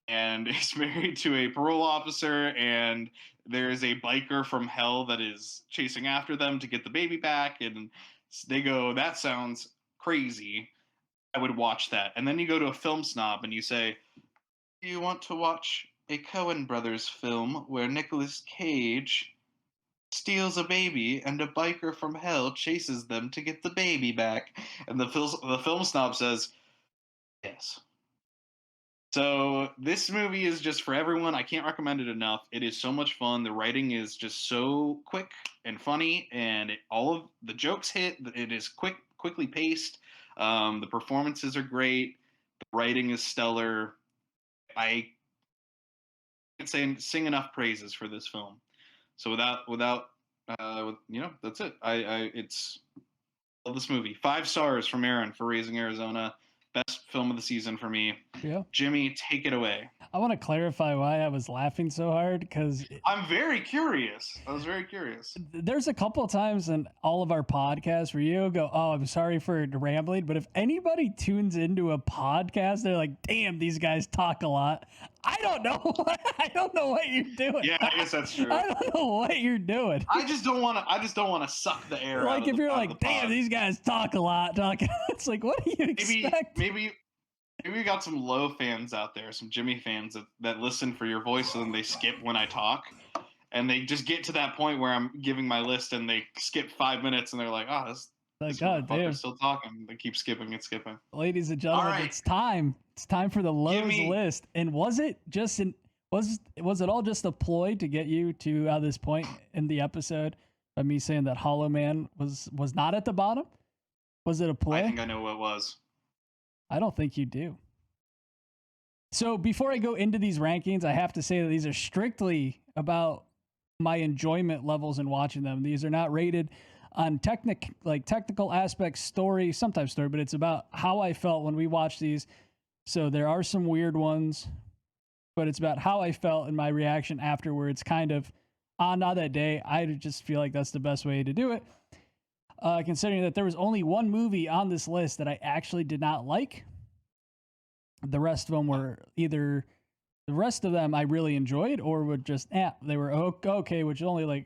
[SPEAKER 1] and is married to a parole officer and there is a biker from hell that is chasing after them to get the baby back, and they go, that sounds crazy. I would watch that. And then you go to a film snob and you say, "Do you want to watch a Coen Brothers film where Nicolas Cage steals a baby and a biker from hell chases them to get the baby back?" And the film snob says, "Yes." So this movie is just for everyone. I can't recommend it enough. It is so much fun. The writing is just so quick and funny, and all of the jokes hit. It is quickly paced. The performances are great. The writing is stellar. I can't sing enough praises for this film. So that's it. It's love this movie. 5 stars from Aaron for Raising Arizona. Best film of the season for me.
[SPEAKER 2] Yeah.
[SPEAKER 1] Jimmy, take it away.
[SPEAKER 2] I want to clarify why I was laughing so hard because
[SPEAKER 1] I'm very curious. I was very curious.
[SPEAKER 2] there's a couple of times in all of our podcasts where you go, "Oh, I'm sorry for rambling," but if anybody tunes into a podcast, they're like, "Damn, these guys talk a lot." I don't know. I don't know what you're doing.
[SPEAKER 1] Yeah, I guess that's true.
[SPEAKER 2] I don't know what you're doing.
[SPEAKER 1] I just don't want to suck the air out
[SPEAKER 2] Like
[SPEAKER 1] of
[SPEAKER 2] if
[SPEAKER 1] the,
[SPEAKER 2] you're
[SPEAKER 1] out of
[SPEAKER 2] like,
[SPEAKER 1] the
[SPEAKER 2] "Damn,
[SPEAKER 1] pod.
[SPEAKER 2] these guys talk a lot," it's like, what do you expect?
[SPEAKER 1] Maybe we got some low fans out there, some Jimmy fans that listen for your voice and then they skip when I talk. And they just get to that point where I'm giving my list and they skip 5 minutes and they're like, "Oh, this
[SPEAKER 2] God damn.
[SPEAKER 1] motherfucker's still talking." They keep skipping and skipping.
[SPEAKER 2] Ladies and gentlemen,
[SPEAKER 1] right.
[SPEAKER 2] it's time. It's time for the Lowe's list. And was it all just a ploy to get you to this point in the episode of me saying that Hollow Man was not at the bottom? Was it a ploy?
[SPEAKER 1] I think I know what it was.
[SPEAKER 2] I don't think you do. So before I go into these rankings, I have to say that these are strictly about my enjoyment levels in watching them. These are not rated on technical aspects, sometimes story, but it's about how I felt when we watched these. So there are some weird ones, but it's about how I felt and my reaction afterwards, kind of on that day. I just feel like that's the best way to do it. Considering that there was only one movie on this list that I actually did not like. The rest of them were either the rest of them I really enjoyed or would just, they were okay, which is only like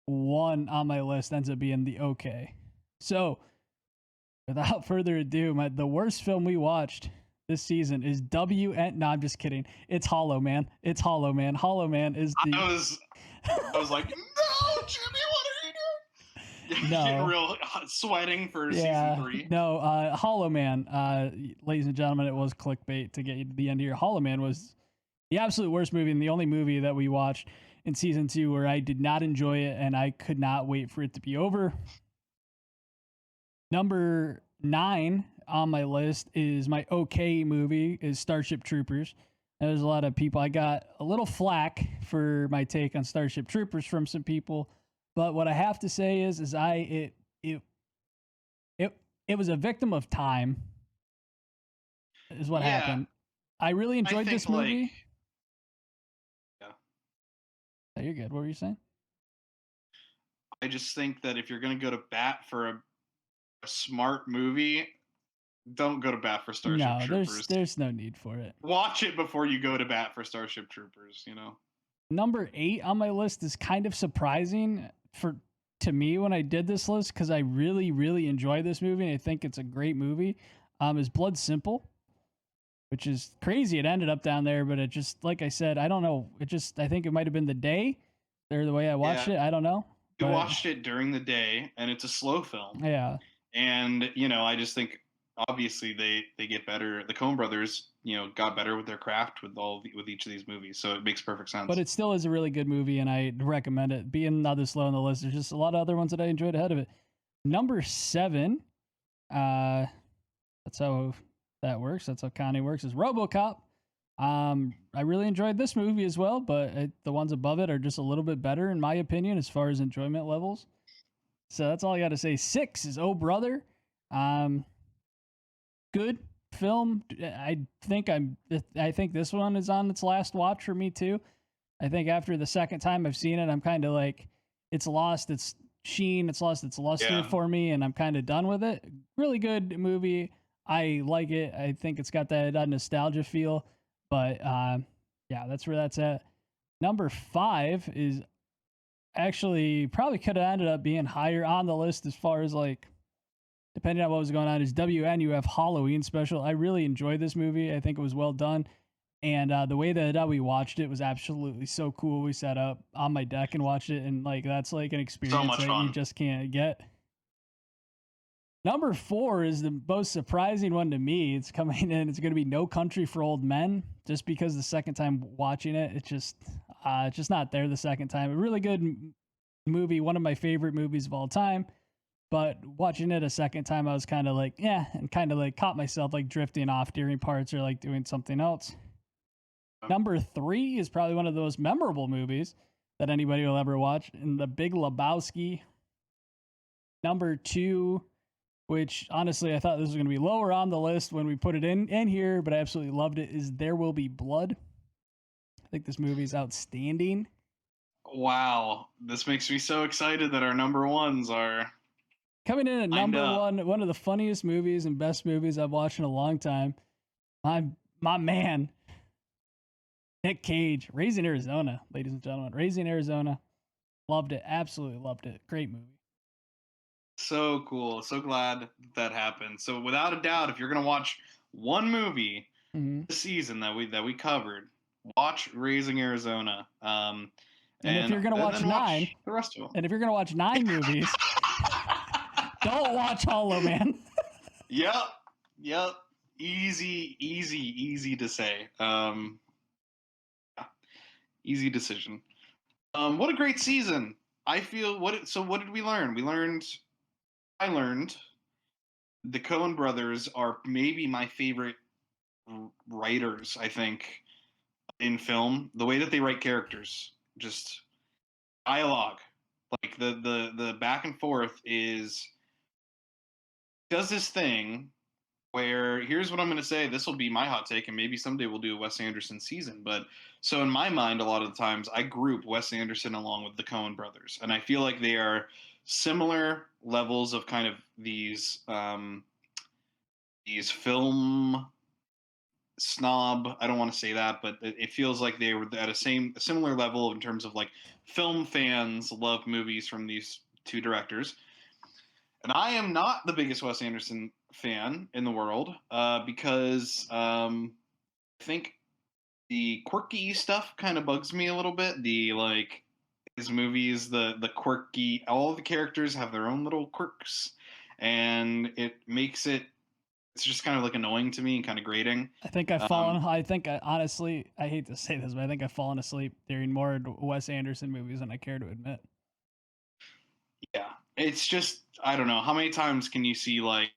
[SPEAKER 2] one on my list ends up being the okay. So without further ado, the worst film we watched this season is no, I'm just kidding. It's Hollow Man. It's Hollow Man. Hollow Man is the.
[SPEAKER 1] I was like, "No, Jimmy, what are you doing?"
[SPEAKER 2] No.
[SPEAKER 1] Getting real sweating for season 3.
[SPEAKER 2] No, Hollow Man, ladies and gentlemen, it was clickbait to get you to the end here. Hollow Man was the absolute worst movie and the only movie that we watched in season 2 where I did not enjoy it and I could not wait for it to be over. Number 9 on my list is my okay movie is Starship Troopers. There's a lot of people. I got a little flack for my take on Starship Troopers from some people, but what I have to say is it was a victim of time. Is what happened. I really enjoyed this movie.
[SPEAKER 1] Yeah.
[SPEAKER 2] Oh, you're good. What were you saying?
[SPEAKER 1] I just think that if you're going to go to bat for a smart movie, don't go to bat for Starship Troopers.
[SPEAKER 2] No, there's no need for it.
[SPEAKER 1] Watch it before you go to bat for Starship Troopers,
[SPEAKER 2] Number 8 on my list is kind of surprising to me when I did this list because I really, really enjoy this movie and I think it's a great movie. Is Blood Simple, which is crazy. It ended up down there, but it just, like I said, I don't know. I think it might have been the day or the way I watched it. I don't know.
[SPEAKER 1] You watched it during the day and it's a slow film.
[SPEAKER 2] Yeah.
[SPEAKER 1] And, I just think obviously they get better. The Coen brothers, got better with their craft with each of these movies. So it makes perfect sense.
[SPEAKER 2] But it still is a really good movie and I recommend it. Being not this low on the list, there's just a lot of other ones that I enjoyed ahead of it. Number 7, that's how that works. That's how Connie works, is RoboCop. I really enjoyed this movie as well, but the ones above it are just a little bit better in my opinion as far as enjoyment levels. So that's all I got to say. 6 is Oh Brother. Good film. I think this one is on its last watch for me too. I think after the second time I've seen it, I'm kind of like, it's lost its sheen, it's lost its luster for me, and I'm kind of done with it. Really good movie. I like it. I think it's got that nostalgia feel. But that's where that's at. Number 5 is actually probably could have ended up being higher on the list as far as like depending on what was going on, is WNUF Halloween special. I really enjoyed this movie. I think it was well done. And the way that we watched it was absolutely so cool. We sat up on my deck and watched it, and like that's like an
[SPEAKER 1] So
[SPEAKER 2] experience
[SPEAKER 1] much
[SPEAKER 2] that you
[SPEAKER 1] fun.
[SPEAKER 2] just can't get. Number four is the most surprising one to me. It's coming in. It's going to be No Country for Old Men, just because the second time watching it, it's just not there the second time. A really good movie, one of my favorite movies of all time. But watching it a second time, I was kind of like, yeah, and kind of like caught myself like drifting off during parts or like doing something else. Number three is probably one of the most memorable movies that anybody will ever watch, in The Big Lebowski. Number two, which honestly I thought this was going to be lower on the list when we put it in here, but I absolutely loved it, is There Will Be Blood. I think this movie is outstanding.
[SPEAKER 1] Wow, this makes me so excited that our number ones are
[SPEAKER 2] Coming in at
[SPEAKER 1] lined
[SPEAKER 2] number
[SPEAKER 1] up.
[SPEAKER 2] one of the funniest movies and best movies I've watched in a long time. My my man, Nick Cage, Raising Arizona, ladies and gentlemen. Raising Arizona. Loved it. Absolutely loved it. Great movie.
[SPEAKER 1] So cool. So glad that happened. So without a doubt, if you're gonna watch one movie
[SPEAKER 2] Mm-hmm.
[SPEAKER 1] this season that we covered, watch Raising Arizona.
[SPEAKER 2] And if you're gonna
[SPEAKER 1] And
[SPEAKER 2] watch
[SPEAKER 1] then watch
[SPEAKER 2] nine,
[SPEAKER 1] the rest of them.
[SPEAKER 2] and if you're gonna watch 9 movies, don't watch Hollow Man.
[SPEAKER 1] Yep. Yep. Easy to say. Easy decision. What a great season. I feel what did we learn? I learned the Coen brothers are maybe my favorite writers, I think, in film. The way that they write characters, just dialogue, like the back and forth is does this thing where here's what I'm going to say. This will be my hot take, and maybe someday we'll do a Wes Anderson season. But so in my mind, a lot of the times I group Wes Anderson along with the Coen brothers, and I feel like they are similar levels of kind of these film snob. I don't want to say that, but it feels like they were at a similar level in terms of like film fans love movies from these two directors. And I am not the biggest Wes Anderson fan in the world because I think the quirky stuff kind of bugs me a little bit. The like his movies, the quirky, all of the characters have their own little quirks, and it makes it's just kind of like annoying to me and kind of grating.
[SPEAKER 2] I think I've
[SPEAKER 1] Um,
[SPEAKER 2] fallen. I think I honestly, I hate to say this, but I think I've fallen asleep during more Wes Anderson movies than I care to admit.
[SPEAKER 1] yeah, it's just I don't know how many times can you see like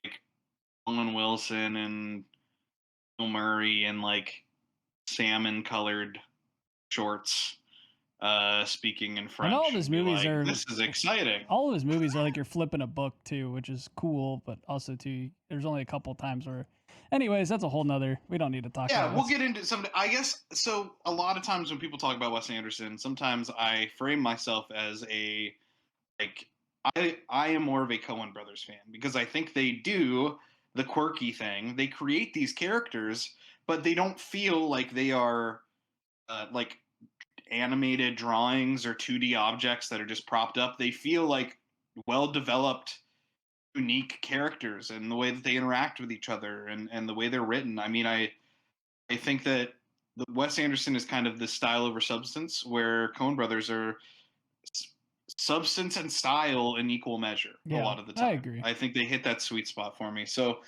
[SPEAKER 1] Owen Wilson and Bill Murray and like salmon colored shorts speaking in
[SPEAKER 2] And all of
[SPEAKER 1] French
[SPEAKER 2] his
[SPEAKER 1] and be
[SPEAKER 2] movies
[SPEAKER 1] like,
[SPEAKER 2] are
[SPEAKER 1] this is exciting.
[SPEAKER 2] all of his movies are like you're flipping a book too, which is cool, but also too there's only a couple times where anyways, that's a whole nother we don't need to talk
[SPEAKER 1] Yeah,
[SPEAKER 2] about
[SPEAKER 1] we'll
[SPEAKER 2] this.
[SPEAKER 1] get into some. I guess so. A lot of times when people talk about Wes Anderson, sometimes I frame myself as a like I am more of a Coen Brothers fan because I think they do the quirky thing. They create these characters, but they don't feel like they are like animated drawings or 2D objects that are just propped up. They feel like well developed, unique characters and the way that they interact with each other and the way they're written. I mean, I think that the Wes Anderson is kind of this style over substance, where Coen Brothers are substance and style in equal measure a
[SPEAKER 2] Yeah,
[SPEAKER 1] lot of the
[SPEAKER 2] I
[SPEAKER 1] time.
[SPEAKER 2] agree.
[SPEAKER 1] I think they hit that sweet spot for me. So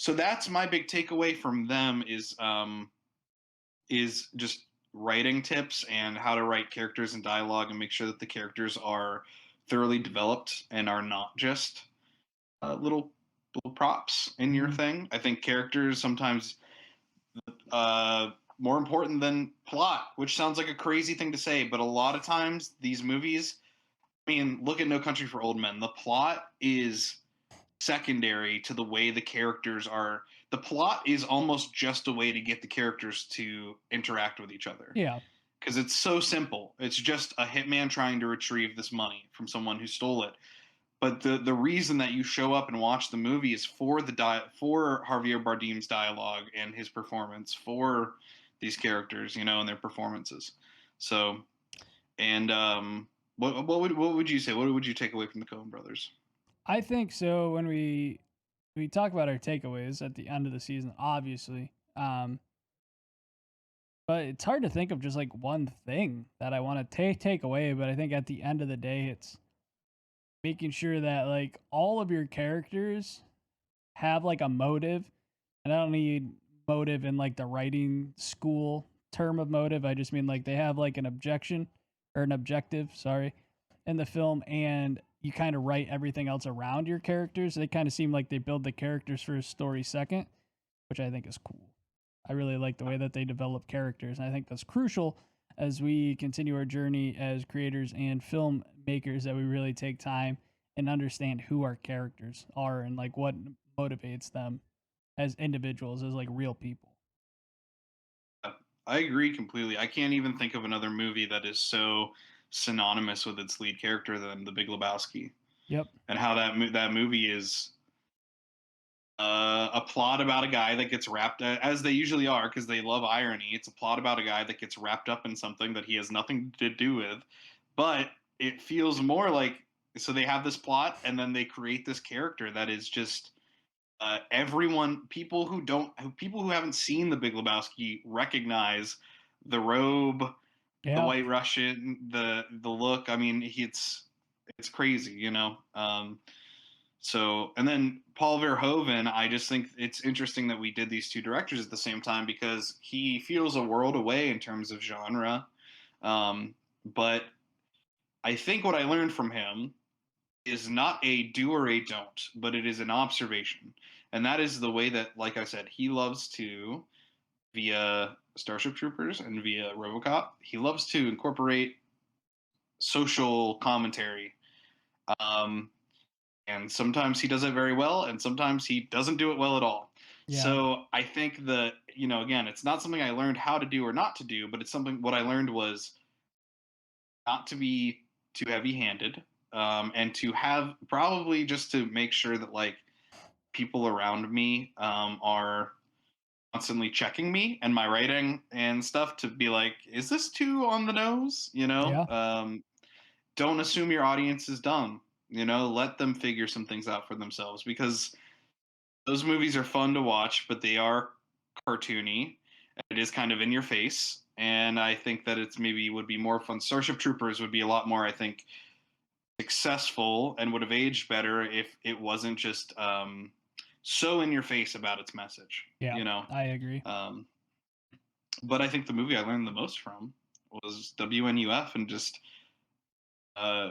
[SPEAKER 1] that's my big takeaway from them is just writing tips and how to write characters and dialogue and make sure that the characters are thoroughly developed and are not just little props in your
[SPEAKER 2] Mhm.
[SPEAKER 1] thing. I think characters sometimes uh, more important than plot, which sounds like a crazy thing to say, but a lot of times these movies, I mean, look at No Country for Old Men. The plot is secondary to the way the characters are. The plot is almost just a way to get the characters to interact with each other
[SPEAKER 2] Yeah.
[SPEAKER 1] because it's so simple. It's just a hitman trying to retrieve this money from someone who stole it. But the reason that you show up and watch the movie is for for Javier Bardem's dialogue and his performance for these characters, and their performances. So, and what would you say? What would you take away from the Coen Brothers?
[SPEAKER 2] I think so when we we talk about our takeaways at the end of the season, obviously. But it's hard to think of just like one thing that I want to take away. But I think at the end of the day, it's making sure that like all of your characters have like a motive, and I don't need motive in like the writing school term of motive. I just mean like they have like an objection or an objective, sorry, in the film, and you kind of write everything else around your characters. They kind of seem like they build the characters for a story second, which I think is cool. I really like the way that they develop characters, and I think that's crucial as we continue our journey as creators and filmmakers, that we really take time and understand who our characters are and like what motivates them as individuals, as like real people.
[SPEAKER 1] I agree completely. I can't even think of another movie that is so synonymous with its lead character than The Big Lebowski,
[SPEAKER 2] Yep.
[SPEAKER 1] and how that movie is a plot about a guy that gets wrapped, as they usually are, because they love irony. It's a plot about a guy that gets wrapped up in something that he has nothing to do with, but it feels more like, so they have this plot and then they create this character that is just everyone, people who haven't seen The Big Lebowski recognize the robe, the
[SPEAKER 2] Yeah.
[SPEAKER 1] White Russian, the look. I mean, it's crazy, you know. So, and then Paul Verhoeven, I just think it's interesting that we did these two directors at the same time, because he feels a world away in terms of genre. But I think what I learned from him is not a do or a don't, but it is an observation. And that is the way that, like I said, he loves to, via Starship Troopers and via Robocop, he loves to incorporate social commentary. Um, and sometimes he does it very well, and sometimes he doesn't do it well at all.
[SPEAKER 2] Yeah.
[SPEAKER 1] So I think that, again, it's not something I learned how to do or not to do, but it's something, what I learned was not to be too heavy handed, and to have, probably just to make sure that like people around me are constantly checking me and my writing and stuff, to be like, is this too on the nose?
[SPEAKER 2] Yeah.
[SPEAKER 1] Don't assume your audience is dumb. Let them figure some things out for themselves, because those movies are fun to watch, but they are cartoony. It is kind of in your face, and I think that it's maybe would be more fun. Starship Troopers would be a lot more, I think, successful and would have aged better if it wasn't just so in your face about its message.
[SPEAKER 2] Yeah.
[SPEAKER 1] You know,
[SPEAKER 2] I agree.
[SPEAKER 1] um, but I think the movie I learned the most from was WNUF, and just uh,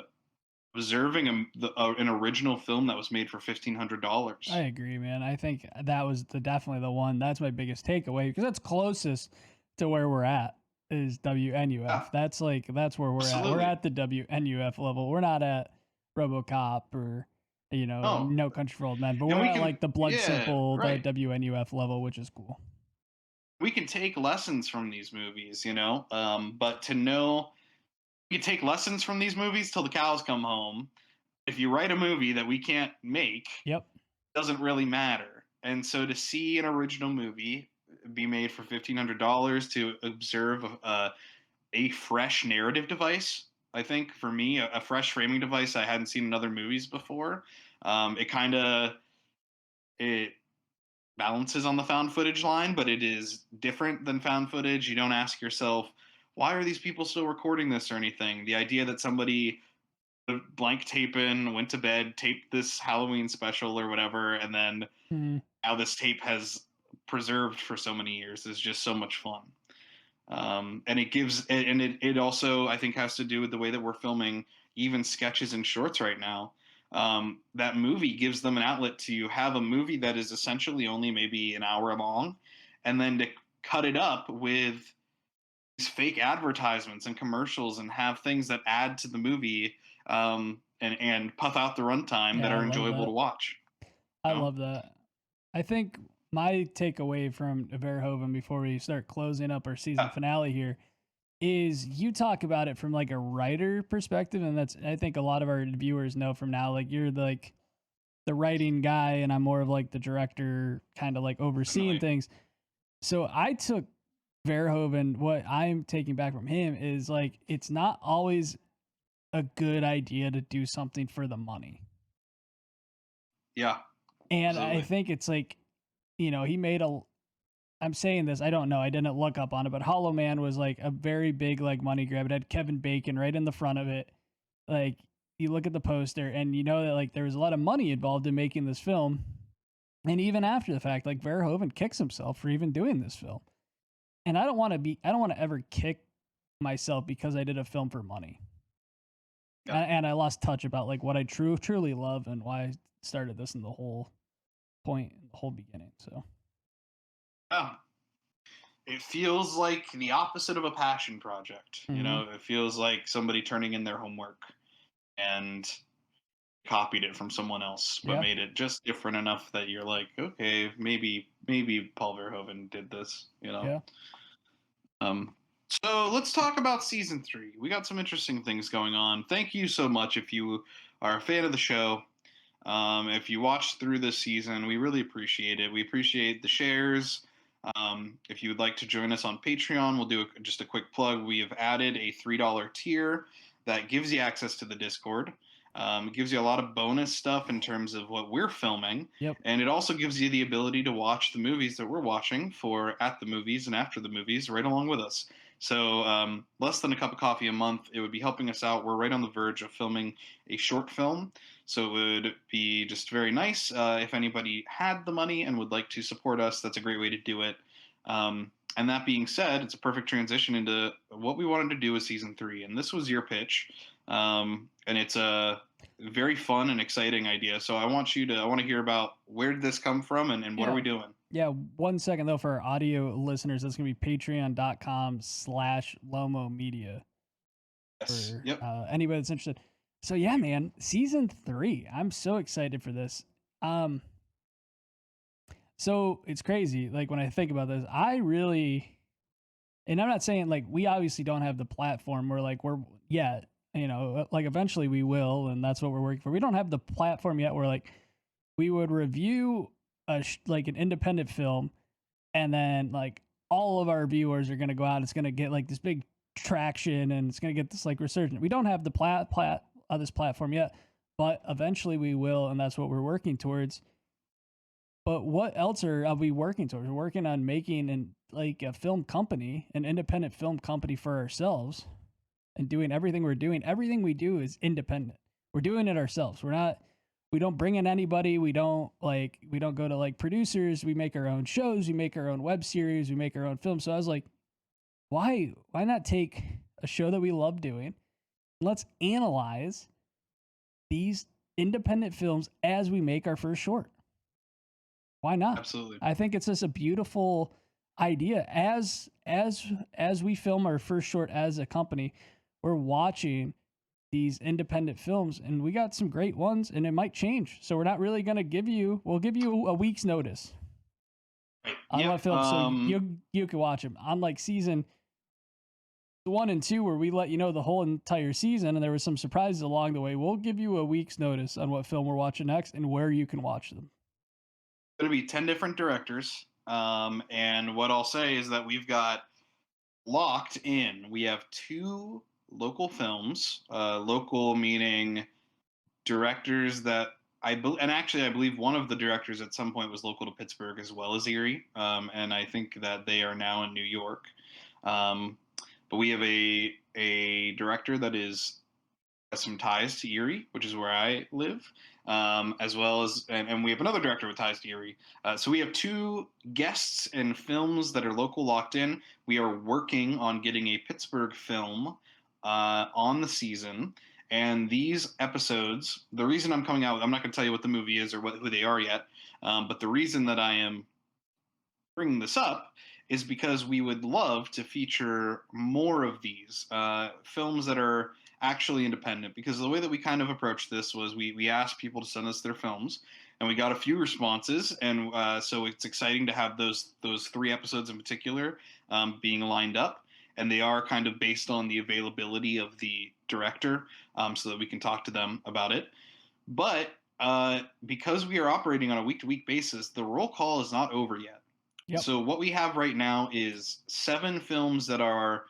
[SPEAKER 1] observing an original film that was made for
[SPEAKER 2] I
[SPEAKER 1] $1,500.
[SPEAKER 2] agree, man. I think that was definitely the one. That's my biggest takeaway, because that's closest to where we're at is
[SPEAKER 1] Yeah,
[SPEAKER 2] WNUF. That's where we're at. We're
[SPEAKER 1] absolutely.
[SPEAKER 2] at the WNUF level. We're not at RoboCop or
[SPEAKER 1] Oh,
[SPEAKER 2] No Country for Old Men, but
[SPEAKER 1] and
[SPEAKER 2] we're at like the Blood
[SPEAKER 1] yeah,
[SPEAKER 2] Simple, the
[SPEAKER 1] right.
[SPEAKER 2] WNUF level, which is cool.
[SPEAKER 1] We can take lessons from these movies, but to know, you can take lessons from these movies till the cows come home. If you write a movie that we can't make,
[SPEAKER 2] Yep.
[SPEAKER 1] doesn't really matter. And so to see an original movie be made for $1,500, to observe a fresh narrative device, I think for me, a fresh framing device I hadn't seen in other movies before. It balances on the found footage line, but it is different than found footage. You don't ask yourself, why are these people still recording this or anything? The idea that somebody blank tape in, went to bed, taped this Halloween special or whatever, and then
[SPEAKER 2] Mhm.
[SPEAKER 1] how this tape has preserved for so many years is just so much fun. And it also, I think, has to do with the way that we're filming even sketches and shorts right now. That movie gives them an outlet to have a movie that is essentially only maybe an hour long, and then to cut it up with these fake advertisements and commercials, and have things that add to the movie, and puff out the runtime, that
[SPEAKER 2] Yeah, I
[SPEAKER 1] are
[SPEAKER 2] love
[SPEAKER 1] enjoyable
[SPEAKER 2] that.
[SPEAKER 1] to watch.
[SPEAKER 2] I
[SPEAKER 1] You know?
[SPEAKER 2] love that. I think my takeaway from Verhoeven before we start closing up our season
[SPEAKER 1] Yeah,
[SPEAKER 2] finale here is you talk about it from like a writer perspective, and that's, I think a lot of our viewers know from now, like you're like the writing guy and I'm more of like the director, kind of like overseeing
[SPEAKER 1] definitely.
[SPEAKER 2] things. So I took Verhoeven, what I'm taking back from him is like it's not always a good idea to do something for the money.
[SPEAKER 1] Yeah,
[SPEAKER 2] And I
[SPEAKER 1] Absolutely.
[SPEAKER 2] think it's like, he made a I'm saying this, I don't know, I didn't look up on it, but Hollow Man was like a very big like money grab. It had Kevin Bacon right in the front of it. Like you look at the poster and you know that like there was a lot of money involved in making this film. And even after the fact, like Verhoeven kicks himself for even doing this film. And I don't want to ever kick myself because I did a film for money.
[SPEAKER 1] Yeah.
[SPEAKER 2] And I lost touch about like what I truly love and why I started this in the whole point, the whole beginning. So
[SPEAKER 1] Yeah. It feels like the opposite of a passion project.
[SPEAKER 2] mhm.
[SPEAKER 1] It feels like somebody turning in their homework and copied it from someone else, but
[SPEAKER 2] Yeah.
[SPEAKER 1] made it just different enough that you're like, okay, maybe Paul Verhoeven did this.
[SPEAKER 2] Yeah.
[SPEAKER 1] Um, so let's talk about season 3. We got some interesting things going on. Thank you so much if you are a fan of the show. If you watched through this season, we really appreciate it. We appreciate the shares. If you would like to join us on Patreon, we'll do just a quick plug. We have added a $3 tier that gives you access to the Discord. It gives you a lot of bonus stuff in terms of what we're filming,
[SPEAKER 2] Yep.
[SPEAKER 1] and it also gives you the ability to watch the movies that we're watching for at the movies and after the movies right along with us. So less than a cup of coffee a month, it would be helping us out. We're right on the verge of filming a short film, so it would be just very nice if anybody had the money and would like to support us. That's a great way to do it. And that being said, it's a perfect transition into what we wanted to do with season 3. And this was your pitch. And it's a very fun and exciting idea. So I want to hear about where did this come from and what are
[SPEAKER 2] Yeah.
[SPEAKER 1] we doing?
[SPEAKER 2] Yeah. 1 second though, for our audio listeners, that's going to be patreon.com/LoMo Media
[SPEAKER 1] Yes.
[SPEAKER 2] for
[SPEAKER 1] Yep.
[SPEAKER 2] anybody that's interested. So yeah, man, season 3. I'm so excited for this. Um, so it's crazy. Like when I think about this, and I'm not saying like we obviously don't have the platform where like we're yet, like eventually we will, and that's what we're working for. We don't have the platform yet where like we would review like an independent film, and then like all of our viewers are going to go out. It's going to get like this big traction, and it's going to get this like resurgence. We don't have the this platform yet, but eventually we will, and that's what we're working towards. But what else are we working towards? We're working on making like a film company, an independent film company for ourselves, and doing everything we're doing. Everything we do is independent. We're doing it ourselves. We don't bring in anybody. We don't go to like producers. We make our own shows. We make our own web series. We make our own films. So I was like, why not take a show that we love doing? Let's analyze these independent films as we make our first short. Why not?
[SPEAKER 1] Absolutely.
[SPEAKER 2] I think it's just a beautiful idea. As we film our first short as a company, we're watching these independent films, and we got some great ones, and it might change. So we're not really going to we'll give you a week's notice on what
[SPEAKER 1] Yep.
[SPEAKER 2] film, so you can watch them. On like season 1 and 2, where we let you know the whole entire season, and there was some surprises along the way, we'll give you a week's notice on what film we're watching next and where you can watch them.
[SPEAKER 1] Going to be 10 different directors. And what I'll say is that we've got locked in. We have 2 local films, local meaning directors that and actually I believe one of the directors at some point was local to Pittsburgh as well as Erie, and I think that they are now in New York. Um, but we have a director that has some ties to Erie, which is where I live, as well as and we have another director with ties to Erie. So we have 2 guests and films that are local locked in. We are working on getting a Pittsburgh film on the season. And these episodes, the reason I'm coming out, I'm not going to tell you what the movie is or who they are yet, but the reason that I am bringing this up is because we would love to feature more of these films that are actually independent. Because the way that we kind of approached this was we asked people to send us their films, and we got a few responses, and so it's exciting to have those 3 episodes in particular being lined up, and they are kind of based on the availability of the director, so that we can talk to them about it. But because we are operating on a week-to-week basis, the roll call is not over yet.
[SPEAKER 2] Yep.
[SPEAKER 1] So what we have right now is 7 films that are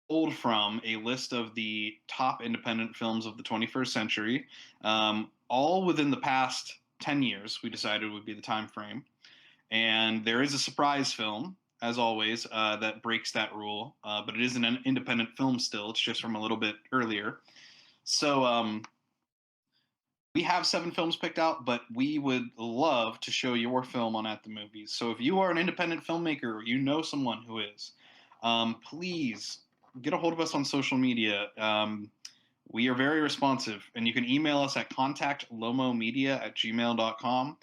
[SPEAKER 1] pulled from a list of the top independent films of the 21st century, all within the past 10 years. We decided would be the time frame, and there is a surprise film as always that breaks that rule, but it is an independent film still. It's just from a little bit earlier. So we have 7 films picked out, but we would love to show your film on At the Movies. So if you are an independent filmmaker or you know someone who is, please get a hold of us on social media. We are very responsive, and you can email us at contactlomomedia@gmail.com.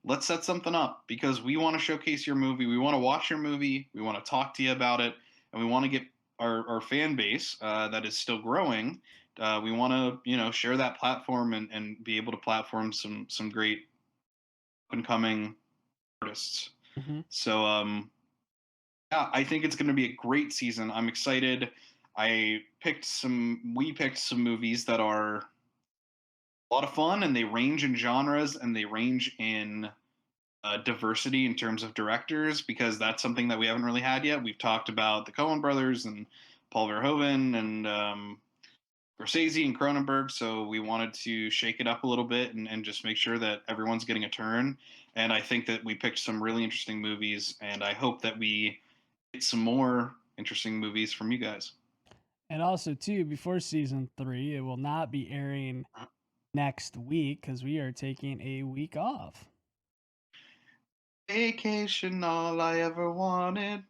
[SPEAKER 1] Let's set something up because we want to showcase your movie. We want to watch your movie. We want to talk to you about it, and we want to get our fan base that is still growing. We want to share that platform and be able to platform some great up and coming artists.
[SPEAKER 2] Mm-hmm.
[SPEAKER 1] So yeah, I think it's going to be a great season. I'm excited. We picked some movies that are a lot of fun, and they range in genres and they range in diversity in terms of directors, because that's something that we haven't really had yet. We've talked about the Coen brothers and Paul Verhoeven and Scorsese and Cronenberg, so we wanted to shake it up a little bit and just make sure that everyone's getting a turn. And I think that we picked some really interesting movies, and I hope that we get some more interesting movies from you guys.
[SPEAKER 2] And also, too, before season 3, it will not be airing next week because we are taking a week off.
[SPEAKER 1] Vacation, all I ever wanted.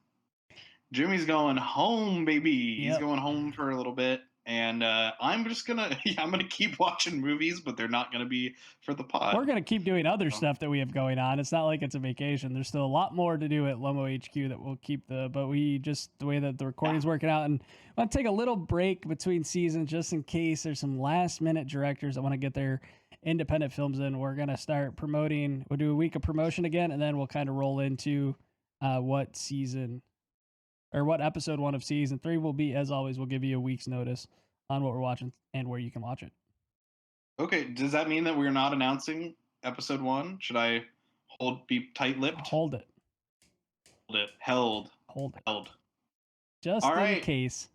[SPEAKER 1] Jimmy's going home, baby. He's
[SPEAKER 2] Yep.
[SPEAKER 1] going home for a little bit, and I'm just gonna I'm gonna keep watching movies, but they're not gonna be for the pod.
[SPEAKER 2] We're going to keep doing other stuff that we have going on. It's not like it's a vacation. There's still a lot more to do at LoMo HQ that we'll keep but we just, the way that the recording's working out, and I want to take a little break between seasons just in case there's some last minute directors that want to get their independent films in. We're going to start promoting. We'll do a week of promotion again, and then we'll kind of roll into what season or what episode 1 of season 3 will be. As always, we'll give you a week's notice on what we're watching and where you can watch it.
[SPEAKER 1] Okay, does that mean that we're not announcing episode 1? Should I be tight-lipped?
[SPEAKER 2] Hold it.
[SPEAKER 1] Held.
[SPEAKER 2] Just
[SPEAKER 1] all
[SPEAKER 2] in
[SPEAKER 1] right,
[SPEAKER 2] case.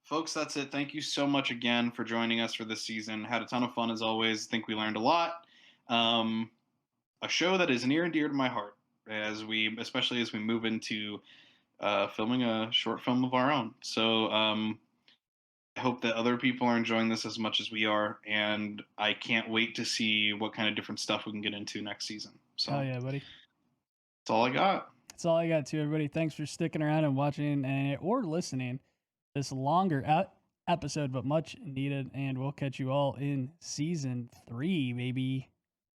[SPEAKER 1] Folks, that's it. Thank you so much again for joining us for this season. Had a ton of fun as always. Think we learned a lot. A show that is near and dear to my heart, especially as we move into filming a short film of our own. So I hope that other people are enjoying this as much as we are, and I can't wait to see what kind of different stuff we can get into next season. So,
[SPEAKER 2] yeah, buddy.
[SPEAKER 1] That's all I got.
[SPEAKER 2] That's all I got, too, everybody. Thanks for sticking around and watching or listening this longer episode, but much needed, and we'll catch you all in season 3, baby.